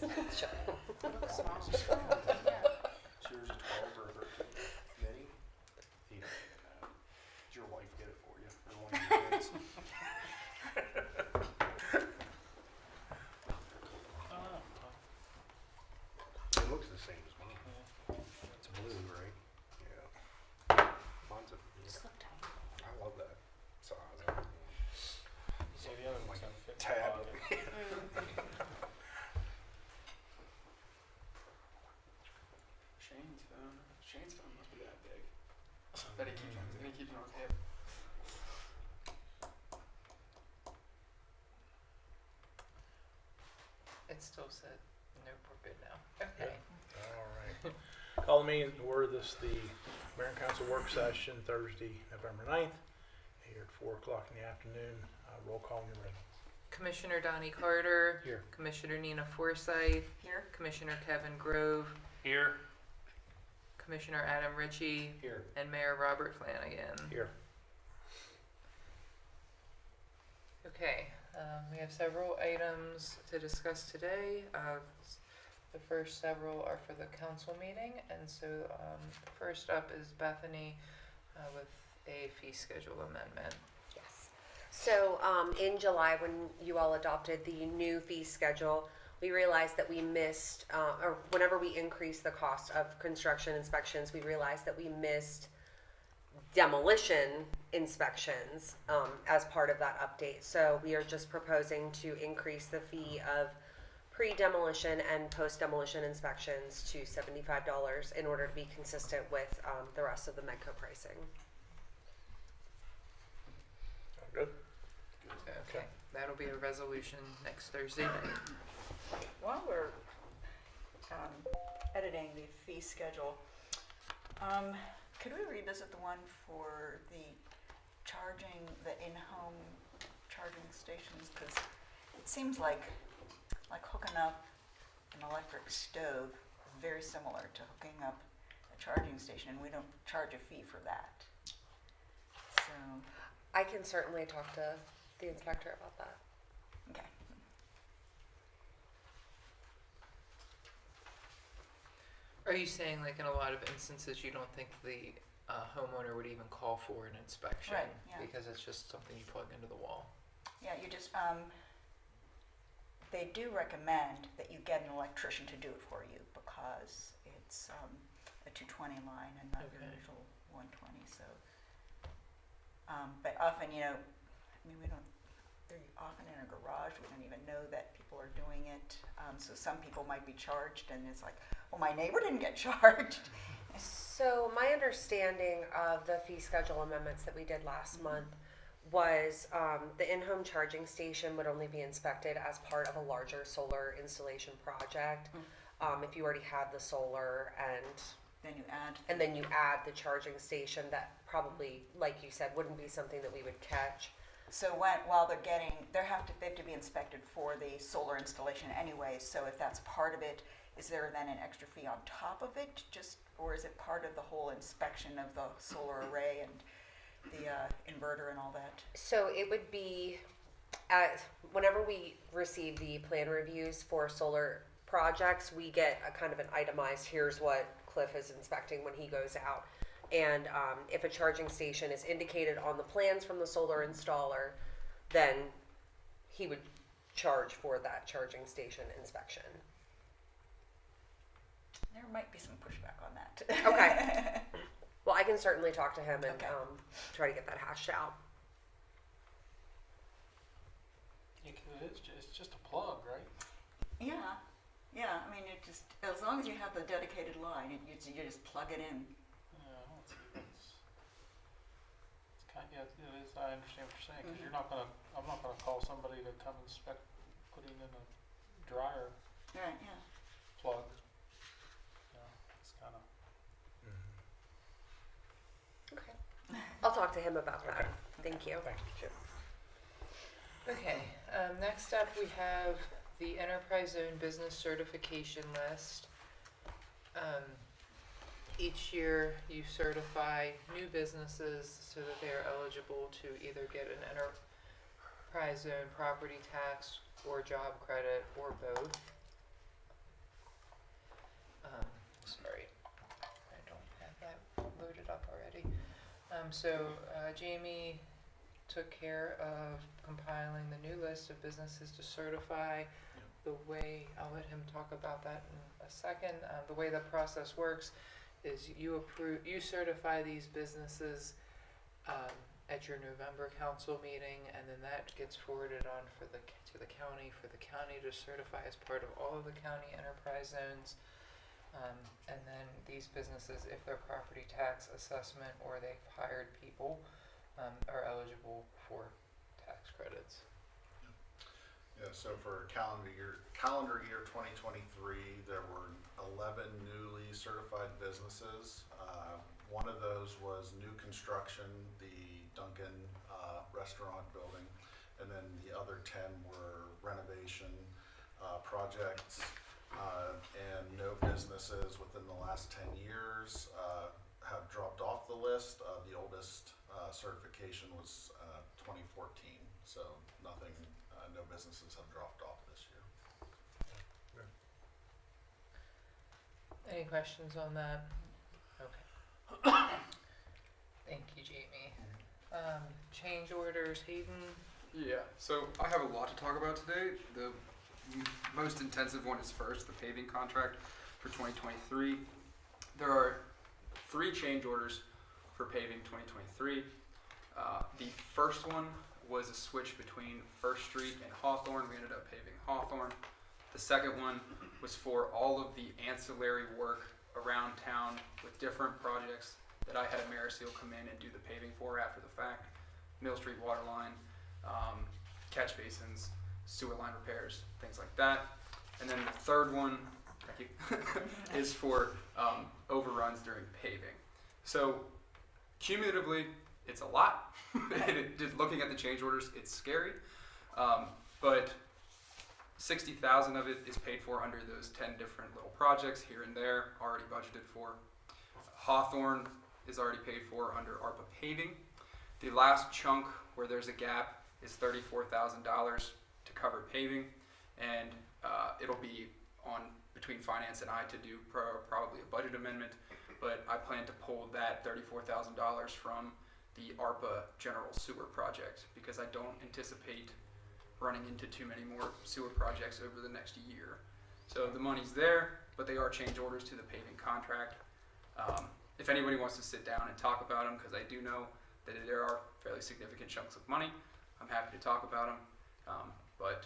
Shut up. Small. It's yours a 12 or 13? Mini? He don't even know. Did your wife get it for you? Or one of your kids? It looks the same as mine. It's blue, right? Yeah. Mine's a, Just look tiny. I love that size. So the other one's Like gonna fit in the tab. pocket. Shane's phone must be that big. But he keeps it on his hip. It still said no, we're good now. Okay. All right. Call the meeting to order this, the Mayor and Council work session, Thursday, November 9th, here at 4 o'clock in the afternoon. Roll call when you're ready. Commissioner Donnie Carter. Here. Commissioner Nina Forsyth. Here? Commissioner Kevin Grove. Here. Commissioner Adam Ritchie. Here. And Mayor Robert Flanigan. Here. Okay, we have several items to discuss today. The first several are for the council meeting, and so first up is Bethany with a fee schedule amendment. Yes. So in July, when you all adopted the new fee schedule, we realized that we missed, or whenever we increased the cost of construction inspections, we realized that we missed demolition inspections as part of that update. So we are just proposing to increase the fee of pre-demolition and post-demolition inspections to $75 in order to be consistent with the rest of the Medco pricing. Sound good? Okay, that'll be a resolution next Thursday night. While we're editing the fee schedule, could we revisit the one for the charging, the in-home charging stations? Because it seems like hooking up an electric stove is very similar to hooking up a charging station, and we don't charge a fee for that. So, I can certainly talk to the inspector about that. okay. Are you saying like in a lot of instances you don't think the homeowner would even call for an inspection? Right, yeah. Because it's just something you plug into the wall? Yeah, you just, they do recommend that you get an electrician to do it for you because it's a 220 line and not your Okay. usual 120, so. But often, we don't, they're often in a garage, we don't even know that people are doing it. So some people might be charged and it's like, well, my neighbor didn't get charged. So my understanding of the fee schedule amendments that we did last month was the in-home charging station would only be inspected as part of a larger solar installation project. If you already had the solar Then you add. and then you add the charging station, that probably, like you said, wouldn't be something that we would catch. So while they have to be inspected for the solar installation anyway, so if that's part of it, is there then an extra fee on top of it, or is it part of the whole inspection of the solar array and the inverter and all that? So it would be, whenever we receive the plan reviews for solar projects, we get a kind of an itemized, here's what Cliff is inspecting when he goes out. And if a charging station is indicated on the plans from the solar installer, then he would charge for that charging station inspection. There might be some pushback on that. Okay. Well, I can certainly talk to him and Okay. try to get that hashed out. Yeah, 'cause it's just a plug, right? Yeah. I mean, it just, as long as you have the dedicated line, you just plug it in. Yeah, I don't see it's kind of, yeah, it is, I understand what you're saying, because I'm not gonna call somebody to come inspect putting in a dryer Right, yeah. plug. It's kind of. Okay. I'll talk to him about that. Okay. Thank you. Thank you. Okay, next up we have the Enterprise Zone Business Certification List. Each year you certify new businesses so that they are eligible to either get an Enterprise Zone property tax or job credit or both. Jamie took care of compiling the new list of businesses to certify. The way, I'll let him talk about that in a second. The way the process works is you certify these businesses at your November council meeting, and then that gets forwarded on to the county for the county to certify as part of all of the county enterprise zones. And then these businesses, if their property tax assessment or they've hired people, are eligible for tax credits. Yeah, so for calendar year 2023, there were 11 newly certified businesses. One of those was new construction, the Dunkin' restaurant building, and then the other 10 were renovation projects, and no businesses within the last 10 years have dropped off the list. The oldest certification was 2014, so nothing. No businesses have dropped off this year. Any questions on that? Okay. Thank you, Jamie. Change orders, Hayden. Yeah, so I have a lot to talk about today. The most intensive one is first, the paving contract for 2023. There are 3 change orders for paving 2023. The first one was a switch between First Street and Hawthorne. We ended up paving Hawthorne. The second one was for all of the ancillary work around town with different projects that I had Ameriseal come in and do the paving for after the fact. Mill Street water line, catch basins, sewer line repairs, things like that. And then the third one, thank you, is for overruns during paving. So cumulatively, it's a lot. Just looking at the change orders, it's scary. But 60,000 of it is paid for under those 10 different little projects here and there, already budgeted for. Hawthorne is already paid for under ARPA paving. The last chunk where there's a gap is $34,000 to cover paving, and it'll be on between finance and I to do probably a budget amendment, but I plan to pull that $34,000 from the ARPA general sewer project because I don't anticipate running into too many more sewer projects over the next year. So the money's there, but they are change orders to the paving contract. If anybody wants to sit down and talk about them, because I do know that there are fairly significant chunks of money, I'm happy to talk about them. But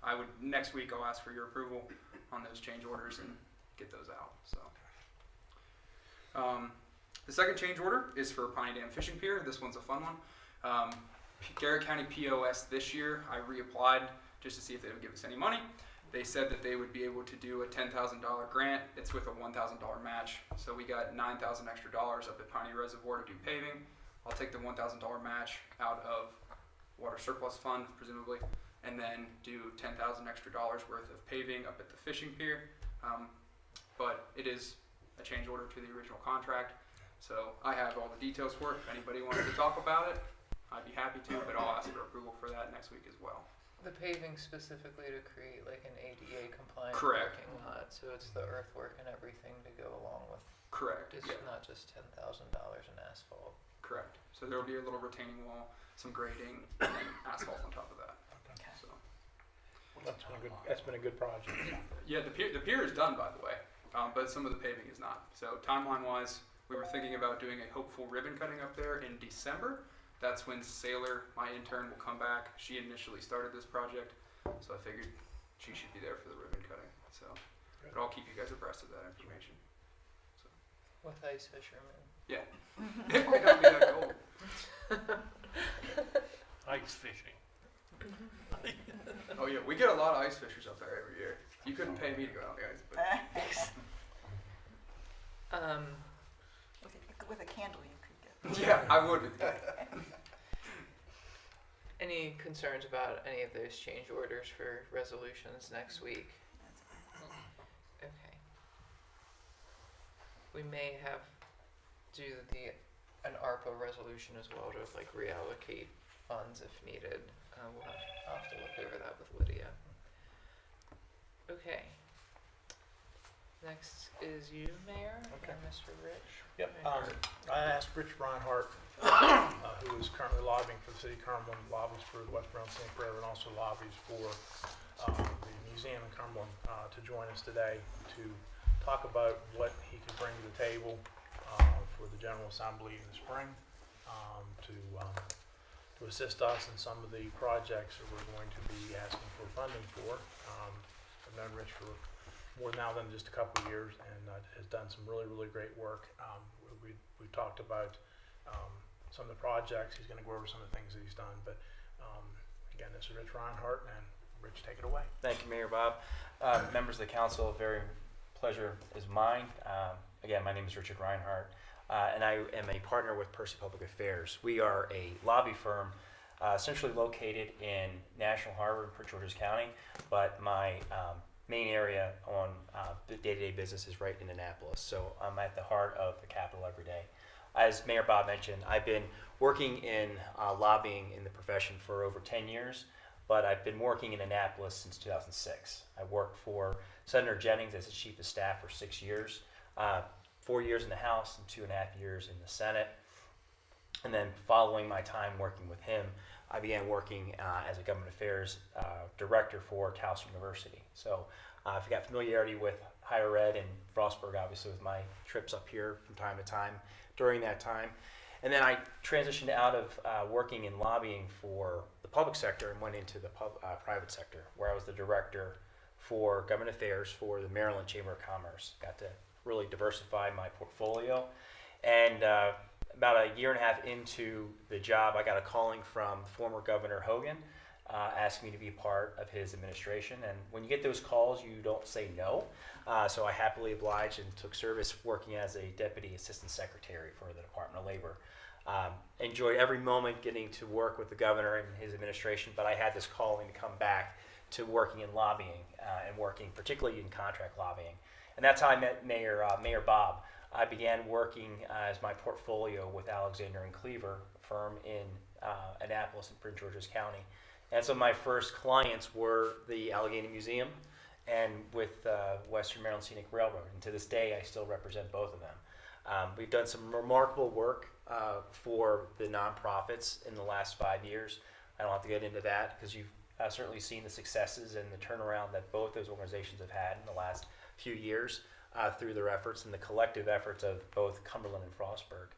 I would, next week I'll ask for your approval on those change orders and get those out. So. The second change order is for Piney Dam Fishing Pier. This one's a fun one. Garrett County POS this year, I reapplied just to see if they would give us any money. They said that they would be able to do a $10,000 grant. It's with a $1,000 match. So we got $9,000 extra up at Piney Reservoir to do paving. I'll take the $1,000 match out of water surplus fund, presumably, and then do $10,000 extra worth of paving up at the fishing pier. But it is a change order to the original contract. So I have all the details for it. If anybody wants to talk about it, I'd be happy to, but I'll ask for approval for that next week as well. The paving specifically to create like an ADA compliant Correct. parking lot, so it's the earthwork and everything to go along with. Correct. It's Yeah. not just $10,000 in asphalt. Correct. So there will be a little retaining wall, some grading, and then asphalt on top of that. Okay. So. That's been a good project. Yeah, the pier is done, by the way, but some of the paving is not. So timeline-wise, we were thinking about doing a hopeful ribbon cutting up there in December. That's when Sailor, my intern, will come back. She initially started this project, so I figured she should be there for the ribbon cutting. So, but I'll keep you guys abreast of that information. So. With ice fishermen. Yeah, it might not be that cold. Ice fishing. Oh yeah, we get a lot of ice fishers up there every year. You couldn't pay me to go out on the ice, but With a candle you could get. yeah, I would. Any concerns about any of those change orders for resolutions next week? Okay. We may have do an ARPA resolution as well to like reallocate funds if needed. I'll have to look over that with Lydia. Okay. Next is you, Mayor, Okay. and Mr. Rich. Yep, Reinhardt. I asked Rich Reinhardt, who is currently lobbying for the city of Cumberland, lobbies for the West Brown Scenic Road, and also lobbies for the museum in Cumberland, to join us today to talk about what he could bring to the table for the General Assembly in the spring, to assist us in some of the projects that we're going to be asking for funding for. I've known Rich for more now than just a couple of years, and has done some really, really great work. We've talked about some of the projects. He's going to go over some of the things that he's done. But again, this is Rich Reinhardt, and Rich, take it away. Thank you, Mayor Bob. Members of the council, very pleasure is mine. Again, my name is Richard Reinhardt, and I am a partner with Percy Public Affairs. We are a lobby firm essentially located in National Harbor in Prince George's County, but my main area on the day-to-day business is right in Annapolis. So I'm at the heart of the capital every day. As Mayor Bob mentioned, I've been working in lobbying in the profession for over 10 years, but I've been working in Annapolis since 2006. I worked for Senator Jennings as his chief of staff for 6 years, 4 years in the House and 2.5 years in the Senate. And then following my time working with him, I began working as a government affairs director for Towson University. So if you got familiarity with higher ed and Frostburg, obviously with my trips up here from time to time during that time. And then I transitioned out of working in lobbying for the public sector and went into the private sector, where I was the director for government affairs for the Maryland Chamber of Commerce. Got to really diversify my portfolio. And about a year and a half into the job, I got a calling from former Governor Hogan asking me to be part of his administration. And when you get those calls, you don't say no. So I happily obliged and took service working as a deputy assistant secretary for the Department of Labor. Enjoyed every moment getting to work with the governor and his administration, but I had this calling to come back to working in lobbying and working particularly in contract lobbying. And that's how I met Mayor Bob. I began working as my portfolio with Alexander and Cleaver, a firm in Annapolis and Prince George's County. And so my first clients were the Allegheny Museum and with Western Maryland Scenic Railroad. And to this day, I still represent both of them. We've done some remarkable work for the nonprofits in the last 5 years. I don't have to get into that because you've certainly seen the successes and the turnaround that both those organizations have had in the last few years through their efforts and the collective efforts of both Cumberland and Frostburg.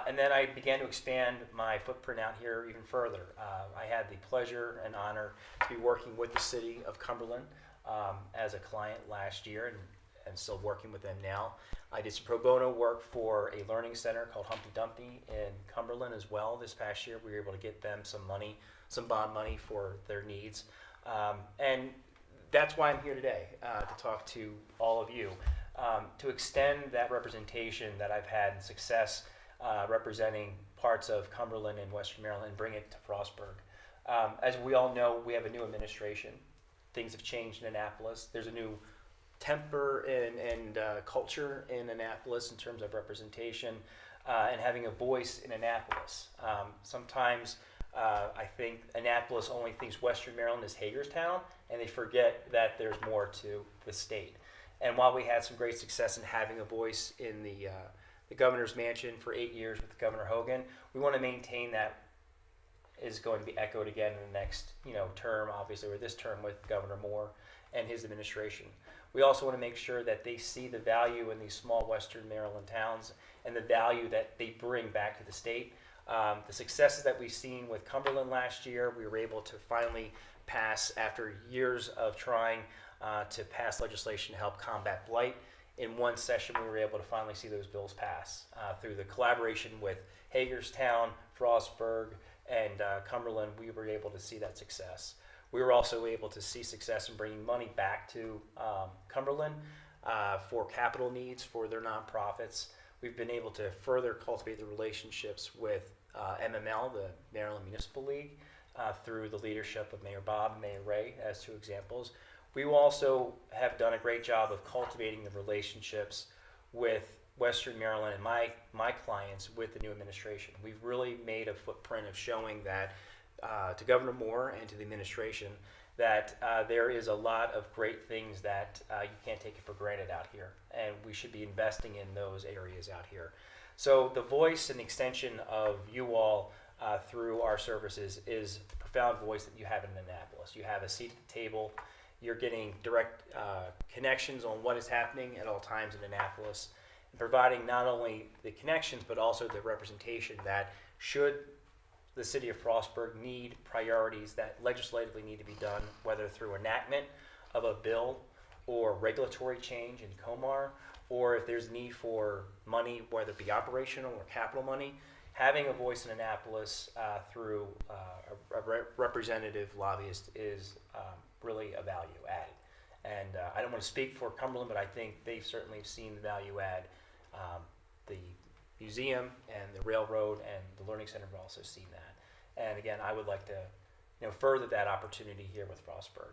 And then I began to expand my footprint out here even further. I had the pleasure and honor to be working with the city of Cumberland as a client last year and still working with them now. I did some pro bono work for a learning center called Humpty Dumpty in Cumberland as well. This past year, we were able to get them some money, some bond money for their needs. And that's why I'm here today, to talk to all of you, to extend that representation that I've had and success representing parts of Cumberland and Western Maryland and bring it to Frostburg. As we all know, we have a new administration. Things have changed in Annapolis. There's a new temper and culture in Annapolis in terms of representation and having a voice in Annapolis. Sometimes I think Annapolis only thinks Western Maryland is Hagerstown, and they forget that there's more to the state. And while we had some great success in having a voice in the governor's mansion for 8 years with Governor Hogan, we want to maintain that is going to be echoed again in the next term, obviously, or this term with Governor Moore and his administration. We also want to make sure that they see the value in these small Western Maryland towns and the value that they bring back to the state. The successes that we've seen with Cumberland last year, we were able to finally pass, after years of trying to pass legislation to help combat blight. In one session, we were able to finally see those bills pass through the collaboration with Hagerstown, Frostburg, and Cumberland. We were able to see that success. We were also able to see success in bringing money back to Cumberland for capital needs for their nonprofits. We've been able to further cultivate the relationships with MML, the Maryland Municipal League, through the leadership of Mayor Bob and Mayor Ray as two examples. We also have done a great job of cultivating the relationships with Western Maryland and my clients with the new administration. We've really made a footprint of showing that to Governor Moore and to the administration that there is a lot of great things that you can't take it for granted out here, and we should be investing in those areas out here. So the voice and extension of you all through our services is a profound voice that you have in Annapolis. You have a seat at the table. You're getting direct connections on what is happening at all times in Annapolis, and providing not only the connections but also the representation that should the city of Frostburg need priorities that legislatively need to be done, whether through enactment of a bill or regulatory change in Comar, or if there's need for money, whether it be operational or capital money, having a voice in Annapolis through a representative lobbyist is really a value add. And I don't want to speak for Cumberland, but I think they've certainly seen the value add. The museum and the railroad and the learning center have also seen that. And again, I would like to further that opportunity here with Frostburg.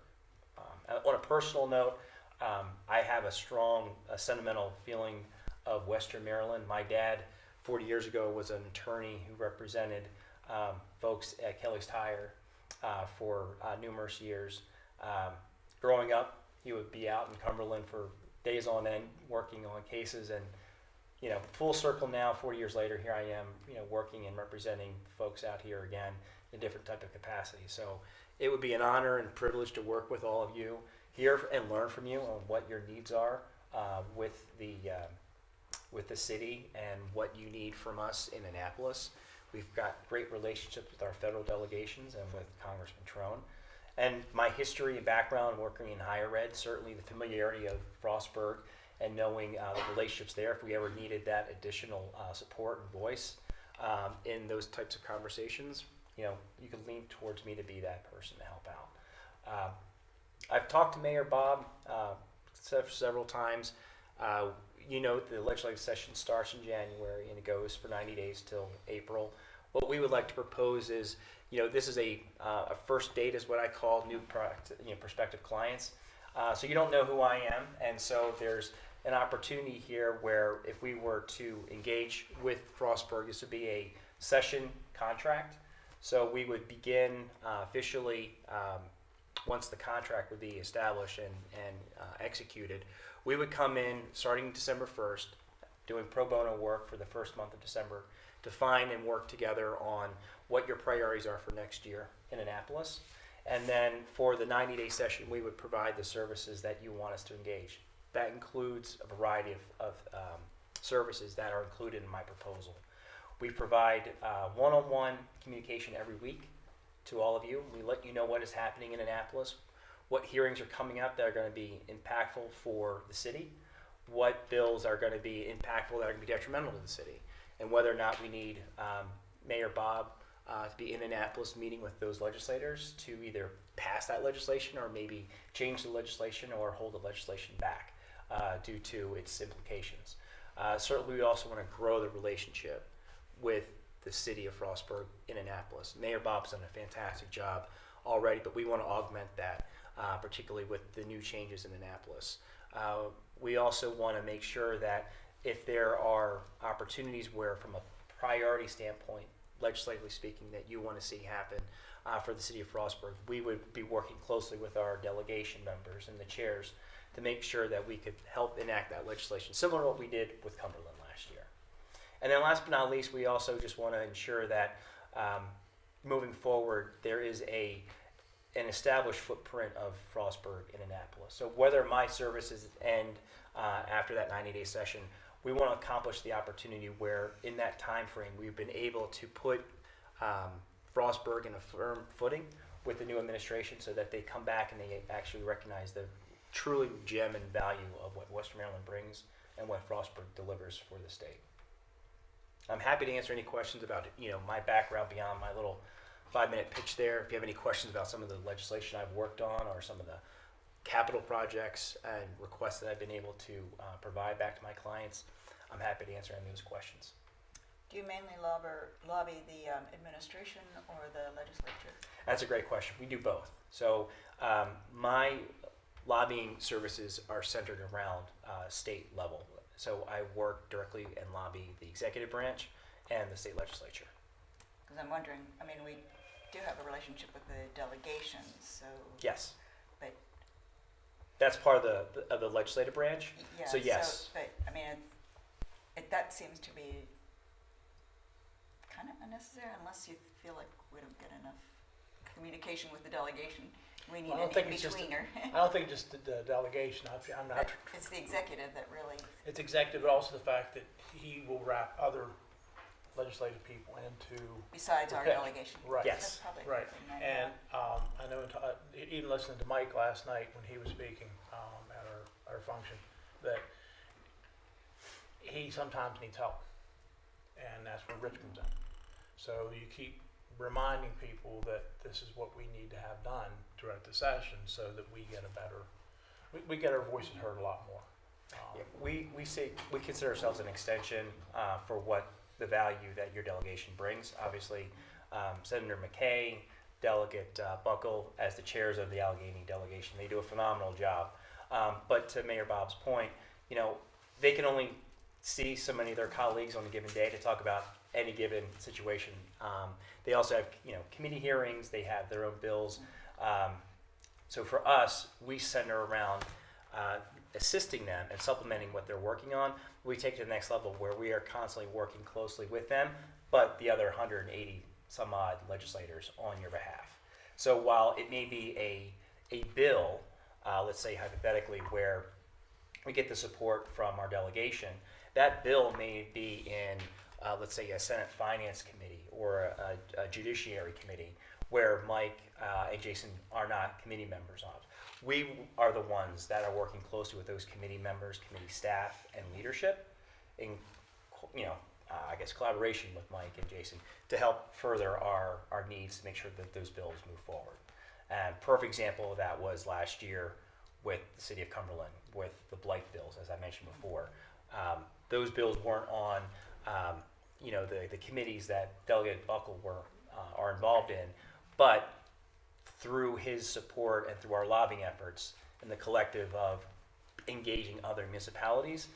On a personal note, I have a strong sentimental feeling of Western Maryland. My dad, 40 years ago, was an attorney who represented folks at Kelly's Tire for numerous years. Growing up, he would be out in Cumberland for days on end working on cases, and full circle now, 40 years later, here I am, working and representing folks out here again in a different type of capacity. So it would be an honor and privilege to work with all of you here and learn from you on what your needs are with the city and what you need from us in Annapolis. We've got great relationships with our federal delegations and with Congressman Trone. And my history and background working in higher ed, certainly the familiarity of Frostburg and knowing the relationships there, if we ever needed that additional support and voice in those types of conversations, you can lean towards me to be that person to help out. I've talked to Mayor Bob several times. The legislative session starts in January and it goes for 90 days till April. What we would like to propose is, this is a first date, is what I call new prospective clients. So you don't know who I am, and so there's an opportunity here where if we were to engage with Frostburg, this would be a session contract. So we would begin officially once the contract would be established and executed. We would come in starting December 1st, doing pro bono work for the first month of December to find and work together on what your priorities are for next year in Annapolis. And then for the 90-day session, we would provide the services that you want us to engage. That includes a variety of services that are included in my proposal. We provide one-on-one communication every week to all of you. We let you know what is happening in Annapolis, what hearings are coming up that are going to be impactful for the city, what bills are going to be impactful that are going to be detrimental to the city, and whether or not we need Mayor Bob to be in Annapolis meeting with those legislators to either pass that legislation or maybe change the legislation or hold the legislation back due to its implications. Certainly we also want to grow the relationship with the city of Frostburg in Annapolis. Mayor Bob's done a fantastic job already, but we want to augment that, particularly with the new changes in Annapolis. We also want to make sure that if there are opportunities where, from a priority standpoint, legislatively speaking, that you want to see happen for the city of Frostburg, we would be working closely with our delegation members and the chairs to make sure that we could help enact that legislation, similar to what we did with Cumberland last year. And then last but not least, we also just want to ensure that moving forward, there is an established footprint of Frostburg in Annapolis. So whether my services end after that 90-day session, we want to accomplish the opportunity where in that time frame we've been able to put Frostburg in a firm footing with the new administration so that they come back and they actually recognize the truly gem and value of what Western Maryland brings and what Frostburg delivers for the state. I'm happy to answer any questions about my background beyond my little 5-minute pitch there. If you have any questions about some of the legislation I've worked on or some of the capital projects and requests that I've been able to provide back to my clients, I'm happy to answer any of those questions. Do you mainly lobby the administration or the legislature? That's a great question. We do both. So my lobbying services are centered around state level. So I work directly and lobby the executive branch and the state legislature. Because I'm wondering, we do have a relationship with the delegations, so. Yes. That's part of the legislative branch. Yeah, So yes. but, I mean, that seems to be kind of unnecessary unless you feel like we don't get enough communication with the delegation. We need I an don't think it's just- in-betweener. I don't think just the delegation, I'm not, It's the executive that really, it's executive, but also the fact that he will wrap other legislative people into, besides our Okay. delegation. Right. Yes. That's probably a right. good thing, right? And I know, even listening to Mike last night when he was speaking at our function, that he sometimes needs help, and that's where Rich comes in. So you keep reminding people that this is what we need to have done throughout the session, so that we get a better, we get our voices heard a lot more. Yeah, we consider ourselves an extension for what the value that your delegation brings. Obviously, Senator McKay, Delegate Buckle, as the chairs of the Allegheny delegation, they do a phenomenal job. But to Mayor Bob's point, they can only see so many of their colleagues on a given day to talk about any given situation. They also have, committee hearings. They have their own bills. So for us, we center around assisting them and supplementing what they're working on. We take it to the next level where we are constantly working closely with them, but the other 180 some odd legislators on your behalf. So while it may be a bill, let's say hypothetically, where we get the support from our delegation, that bill may be in, let's say, a Senate Finance Committee or a Judiciary Committee, where Mike and Jason are not committee members of. We are the ones that are working closely with those committee members, committee staff, and leadership in, I guess, collaboration with Mike and Jason to help further our needs to make sure that those bills move forward. And perfect example of that was last year with the city of Cumberland, with the blight bills, as I mentioned before. Those bills weren't on, the committees that Delegate Buckle are involved in, but through his support and through our lobbying efforts and the collective of engaging other municipalities,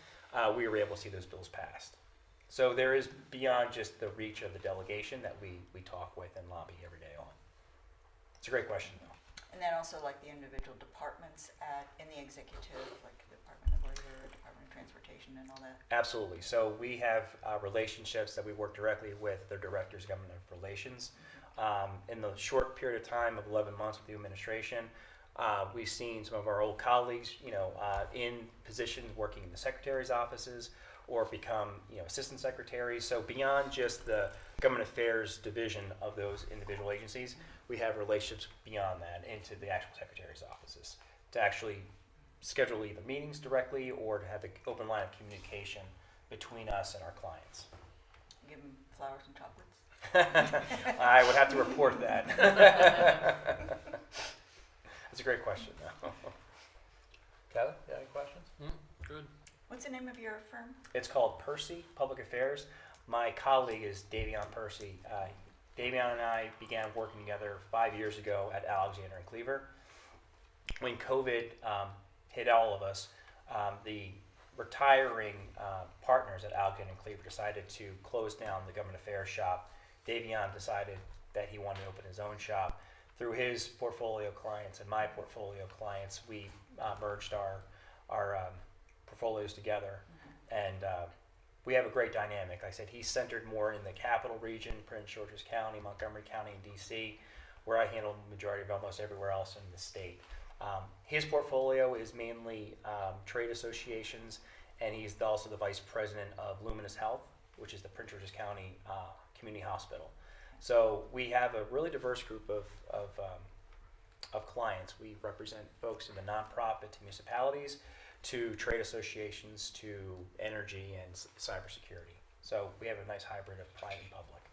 we were able to see those bills passed. So there is beyond just the reach of the delegation that we talk with and lobby every day on. It's a great question, though. And then also like the individual departments in the executive, like the Department of Labor, Department of Transportation, and all that. Absolutely. So we have relationships that we work directly with the directors of government relations. In the short period of time of 11 months with the administration, we've seen some of our old colleagues, in positions working in the secretary's offices or become, assistant secretaries. So beyond just the government affairs division of those individual agencies, we have relationships beyond that into the actual secretary's offices to actually schedule either meetings directly or to have an open line of communication between us and our clients. Give them flowers and chocolates. I would have to report that. That's a great question, though. Kevin, you have any questions? Good. What's the name of your firm? It's called Percy Public Affairs. My colleague is Davion Percy. Davion and I began working together 5 years ago at Alexander and Cleaver. When COVID hit all of us, the retiring partners at Alexander and Cleaver decided to close down the government affairs shop. Davion decided that he wanted to open his own shop. Through his portfolio clients and my portfolio clients, we merged our portfolios together, and we have a great dynamic. Like I said, he's centered more in the capital region, Prince George's County, Montgomery County, and D.C., where I handle the majority of almost everywhere else in the state. His portfolio is mainly trade associations, and he's also the vice president of Luminous Health, which is the Prince George's County Community Hospital. So we have a really diverse group of clients. We represent folks in the nonprofit to municipalities, to trade associations, to energy and cybersecurity. So we have a nice hybrid of private and public.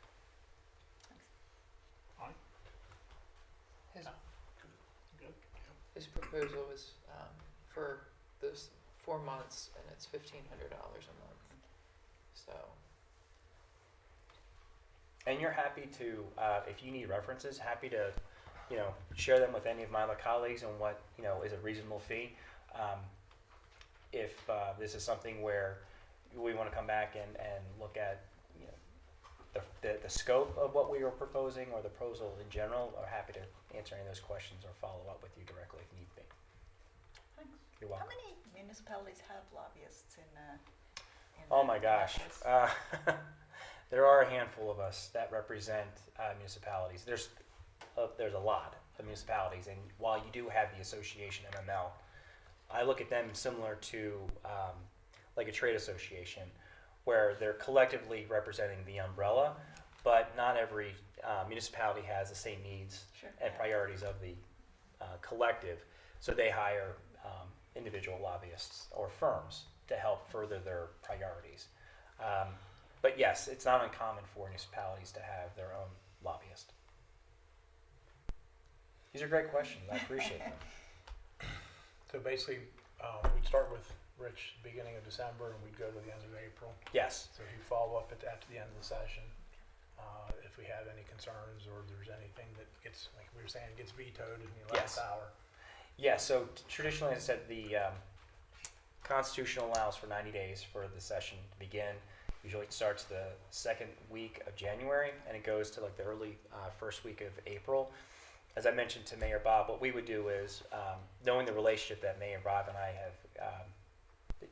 His proposal was for those 4 months, and it's $1,500 a month. So, And you're happy to, if you need references, happy to, share them with any of my other colleagues on what, is a reasonable fee. If this is something where we want to come back and look at, the scope of what we are proposing or the proposal in general, I'm happy to answer any of those questions or follow up with you directly if need be. Thanks. You're How welcome. many municipalities have lobbyists in Oh my gosh. office? There are a handful of us that represent municipalities. There's a lot of municipalities, and while you do have the association MML, I look at them similar to like a trade association, where they're collectively representing the umbrella, but not every municipality has the same needs Sure. and priorities of the collective, so they hire individual lobbyists or firms to help further their priorities. But yes, it's not uncommon for municipalities to have their own lobbyist. These are great questions. I appreciate them. So basically, we'd start with Rich beginning of December and we'd go to the end of April. Yes. So he'd follow up after the end of the session. If we have any concerns or there's anything that gets, like we were saying, gets vetoed in the 11th Yes. hour. Yeah, so traditionally, as I said, the Constitution allows for 90 days for the session to begin. Usually it starts the second week of January and it goes to like the early first week of April. As I mentioned to Mayor Bob, what we would do is, knowing the relationship that Mayor Bob and I have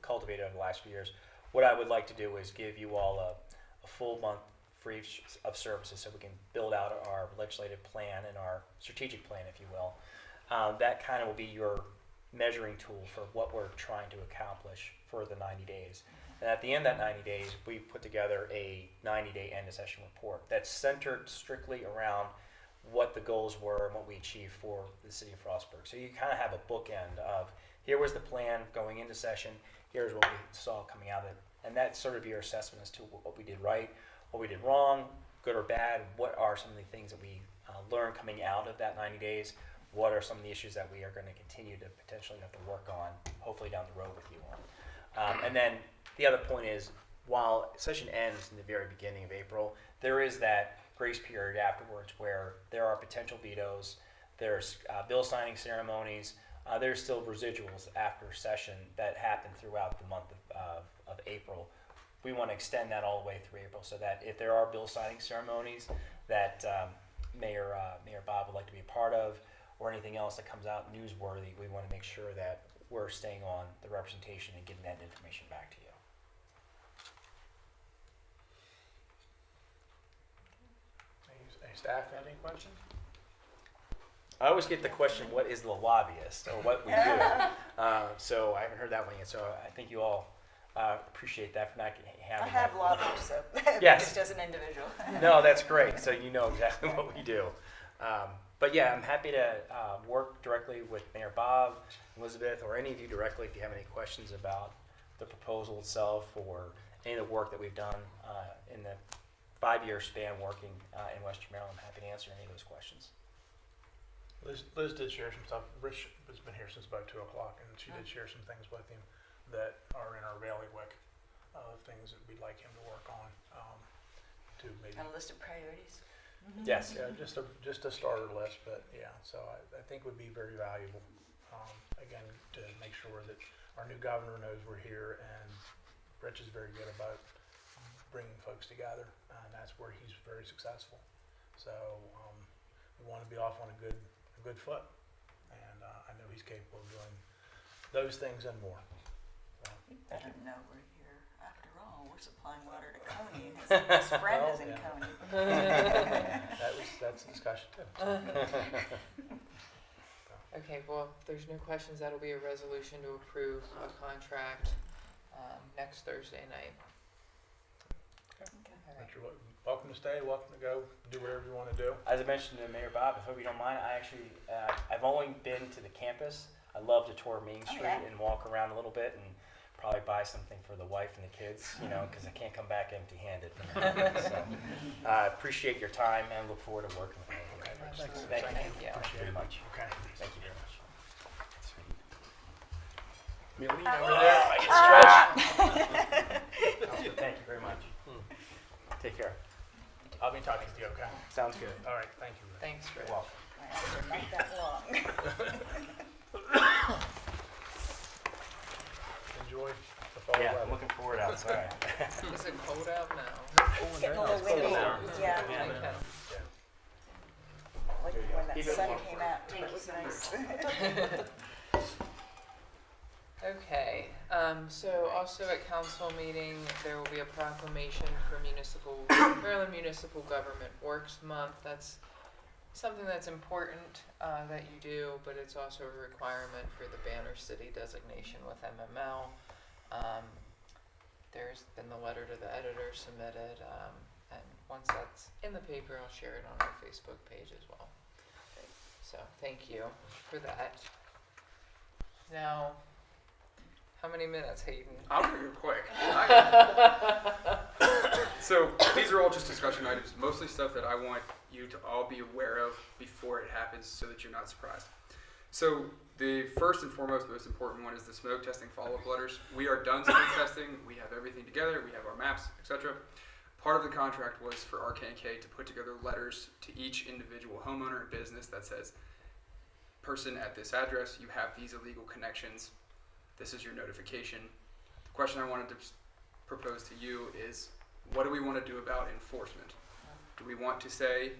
cultivated over the last few years, what I would like to do is give you all a full month free of services so we can build out our legislative plan and our strategic plan, if you will. That kind of will be your measuring tool for what we're trying to accomplish for the 90 days. And at the end of that 90 days, we put together a 90-day end of session report that's centered strictly around what the goals were and what we achieved for the city of Frostburg. So you kind of have a bookend of, here was the plan going into session, here's what we saw coming out of it. And that's sort of your assessment as to what we did right, what we did wrong, good or bad, what are some of the things that we learned coming out of that 90 days, what are some of the issues that we are going to continue to potentially have to work on, hopefully down the road with you on. And then the other point is, while session ends in the very beginning of April, there is that grace period afterwards where there are potential vetoes, there's bill signing ceremonies, there's still residuals after session that happen throughout the month of April. We want to extend that all the way through April so that if there are bill signing ceremonies that Mayor Bob would like to be a part of, or anything else that comes out newsworthy, we want to make sure that we're staying on the representation and getting that information back to you. Any staff have any questions? I always get the question, what is the lobbyist, or what we do? So I haven't heard that one yet, so I think you all appreciate that for not having I have that. lobbyists, so Yes. just as an individual. No, that's great, so you know exactly what we do. But yeah, I'm happy to work directly with Mayor Bob, Elizabeth, or any of you directly if you have any questions about the proposal itself or any of the work that we've done in the 5-year span working in Western Maryland. I'm happy to answer any of those questions. Liz did share some stuff. Rich has been here since about 2 o'clock, and she did share some things with him that are in our bailiwick, things that we'd like him to work on to maybe. A list of priorities. Yes. Yeah, just a starter list, but yeah, so I think would be very valuable. Again, to make sure that our new governor knows we're here, and Rich is very good about bringing folks together, and that's where he's very successful. So we want to be off on a good foot, and I know he's capable of doing those things and more. So, You better know we're here. After all, we're supplying water to Coney, and his best friend is in yeah. Coney. that's a discussion too. Okay, well, if there's no questions, that'll be a resolution to approve a contract next Thursday night. Okay. All right. But you're welcome to stay, welcome to go, do whatever you want to do. As I mentioned to Mayor Bob, if you don't mind, I actually, I've only been to the campus. I love to tour Main Street yeah. and walk around a little bit and probably buy something for the wife and the kids, you know, because I can't come back empty-handed. So, appreciate your time and look forward to working with you. Thanks. Thank you. Thank you. Appreciate it very much. Okay. Thank you very much. Over there, I get stretched. Thank you very much. Take care. I'll be talking to you, okay? Sounds good. All right, thank you. Rick. Thanks, Rich. You're welcome. My hours are not that long. Enjoy the fall Yeah, weather. I'm looking forward outside. Is it cold out now? It's getting a little windy. Yeah, Okay. Yeah. like when that Keep it sun warm came for out, Thank it you was so nice. Okay, so also at council meeting, there will be a proclamation for Maryland Municipal Government Works Month. That's something that's important that you do, but it's also a requirement for the Banner City designation with MML. There's been the letter to the editor submitted, and once that's in the paper, I'll share it on our Facebook page as well. So thank you for that. Now, how many minutes, Hayden? I'm gonna go quick. So these are all just discussion items, mostly stuff that I want you to all be aware of before it happens so that you're not surprised. So the first and foremost, most important one is the smoke testing follow-up letters. We are done smoke testing. We have everything together. We have our maps, etc. Part of the contract was for RK&K to put together letters to each individual homeowner and business that says, person at this address, you have these illegal connections. This is your notification. The question I wanted to propose to you is, what do we want to do about enforcement? Do we want to say,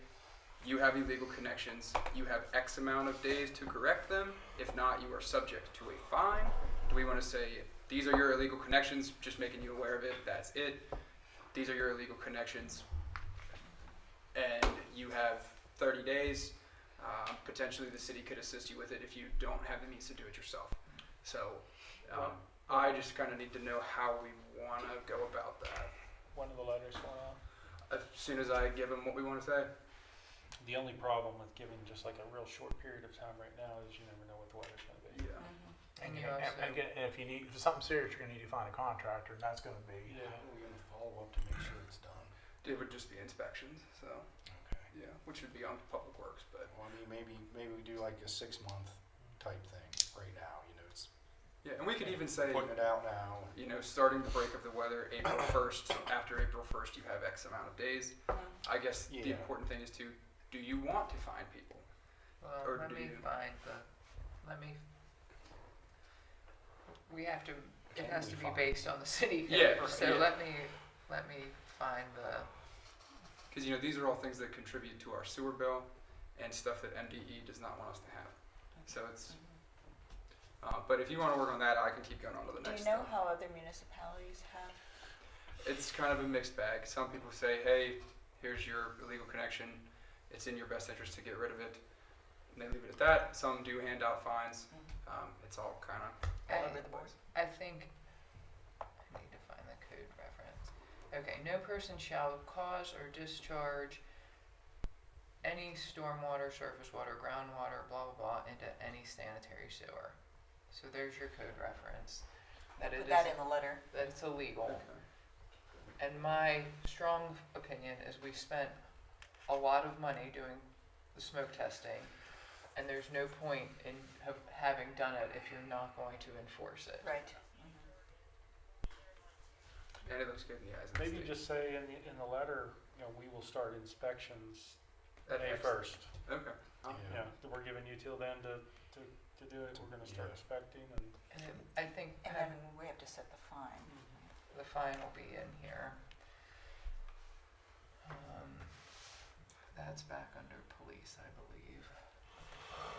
you have illegal connections, you have X amount of days to correct them, if not, you are subject to a fine? Do we want to say, these are your illegal connections, just making you aware of it, that's it. These are your illegal connections, and you have 30 days. Potentially the city could assist you with it if you don't have the means to do it yourself. So I just kind of need to know how we want to go about that. When are the letters going out? As soon as I give them what we want to say. The only problem with giving just like a real short period of time right now is you never know what the weather's going to be. Yeah. And And, you and, also- and again, if you need, if it's something serious, you're gonna need to find a contractor, and that's gonna be, Yeah. We're gonna follow up to make sure it's done. It would just be inspections, so Okay. yeah, which would be on Public Works, but Well, I mean, maybe we do like a 6-month type thing right now, you know, it's yeah, and we could even say, putting it out now. you know, starting the break of the weather April 1st. After April 1st, you have X amount of days. I guess the Yeah. important thing is do you want to find people? Well, Or let do me you- find the, we have to, it Can has we to be find- based on the city Yeah, code, so yeah. let me find the, Because, you know, these are all things that contribute to our sewer bill and stuff that MDE does not want us to have. So it's, but if you want to work on that, I can keep going on to the Do next you know stuff. how other municipalities have? It's kind of a mixed bag. Some people say, hey, here's your illegal connection. It's in your best interest to get rid of it. And they leave it at that. Some do hand out fines. It's all kind of All over the board. I think, I need to find the code reference. Okay, no person shall cause or discharge any stormwater, surface water, groundwater, blah, blah, blah, into any sanitary sewer. So there's your code reference. That it Put that is, in the letter. that it's illegal. okay. And my strong opinion is we spent a lot of money doing the smoke testing, and there's no point in having done it if you're not going to enforce it. Right. And it looks good in the eyes of the Maybe state. just say in the letter, you know, we will start inspections At May X. 1st. Okay. Yeah, we're giving you till then to do it. We're gonna start Yeah. inspecting and. And I think And then we have to set the fine. the fine will be in here. That's back under police, I believe.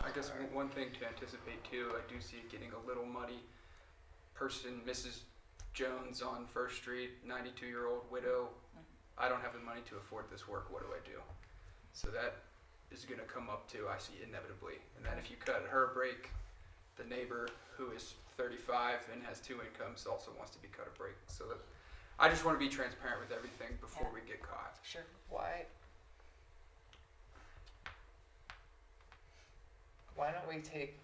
I guess one thing to anticipate too, I do see it getting a little muddy. Person, Mrs. Jones on First Street, 92-year-old widow. I don't have the money to afford this work. What do I do? So that is going to come up too, I see, inevitably. And then if you cut her break, the neighbor who is 35 and has 2 incomes also wants to be cut a break. So that I just want to be transparent with everything before we get caught. Sure. Why don't we take,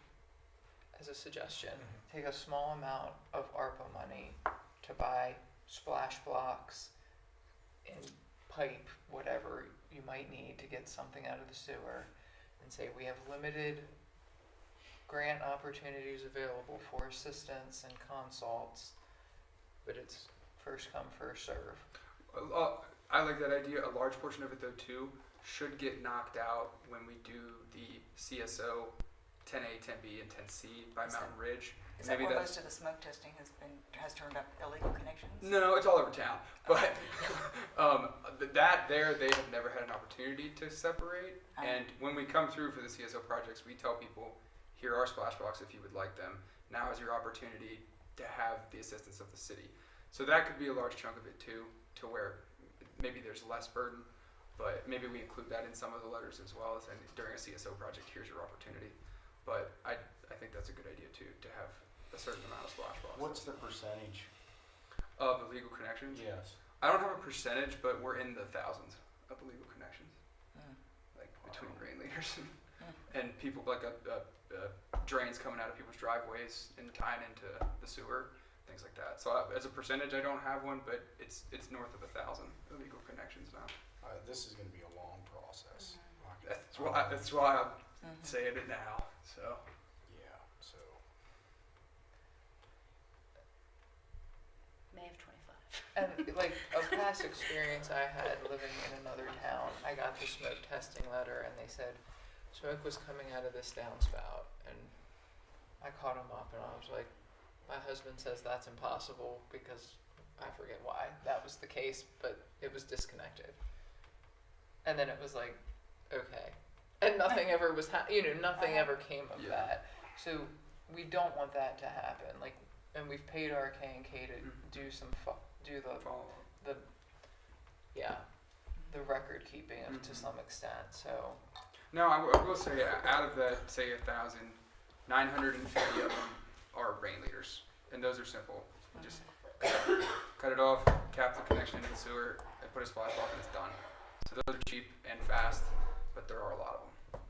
as a suggestion, take a small amount of ARPA money to buy splash blocks and pipe, whatever you might need to get something out of the sewer, and say we have limited grant opportunities available for assistance and consults, but it's first come, first serve. I like that idea. A large portion of it though too should get knocked out when we do the CSO 10A, 10B, and 10C by Is Mountain Ridge. Is that Maybe where that's- most of the smoke testing has turned up illegal connections? No, it's all over town. But that there, they have never had an opportunity to separate. And when we come through for the CSO projects, we tell people, here are splash blocks if you would like them. now is your opportunity to have the assistance of the city. So that could be a large chunk of it too, to where maybe there's less burden, but maybe we include that in some of the letters as well as during a CSO project, here's your opportunity. But I think that's a good idea too, to have a certain amount of splash boxes. What's the percentage? Of illegal connections? Yes. I don't have a percentage, but we're in the thousands of illegal connections, like between rain leaders and people, like drains coming out of people's driveways and tying into the sewer, things like that. So as a percentage, I don't have one, but it's north of 1,000 illegal connections now. This is gonna be a long process. That's why I'm saying it now. So Yeah, so. May of 25. And like a past experience I had living in another town, I got the smoke testing letter and they said smoke was coming out of this downspout, and I called him up and I was like, my husband says that's impossible because I forget why that was the case, but it was disconnected. And then it was like, okay, and nothing ever was nothing ever came of that. So we don't want that to happen. Like, and we've paid our K&K to do follow up. the record keeping to some extent. So No, I will say out of that, say 1,000, 950 of them are rain leaders, and those are simple. Just cut it off, cap the connection into the sewer, and put a splash off, and it's done. So those are cheap and fast, but there are a lot of them.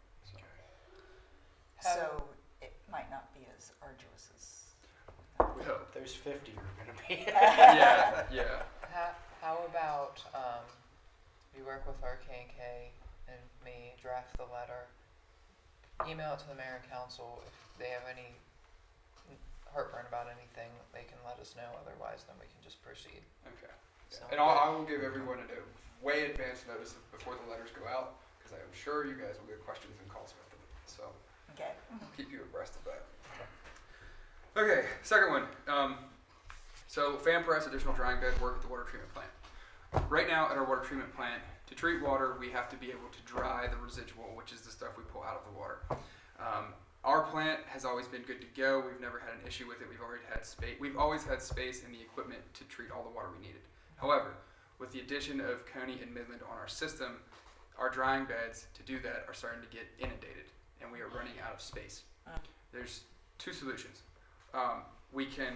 So it might not be as arduous as. We hope. Those 50 are gonna be. Yeah. how about you work with our K&K and me, draft the letter, email it to the mayor and council. If they have any heartburn about anything, they can let us know. Otherwise, then we can just proceed. Okay. So, And I will give everyone a way advance notice before the letters go out, because I am sure you guys will get questions and calls with them. So Okay. I'll keep you abreast of that. Okay, second one. So fan press additional drying bed work at the water treatment plant. Right now at our water treatment plant, to treat water, we have to be able to dry the residual, which is the stuff we pull out of the water. Our plant has always been good to go. We've never had an issue with it. We've always had space and the equipment to treat all the water we needed. However, with the addition of Coney and Midland on our system, our drying beds to do that are starting to get inundated, and we are running out of space. There's two solutions. We can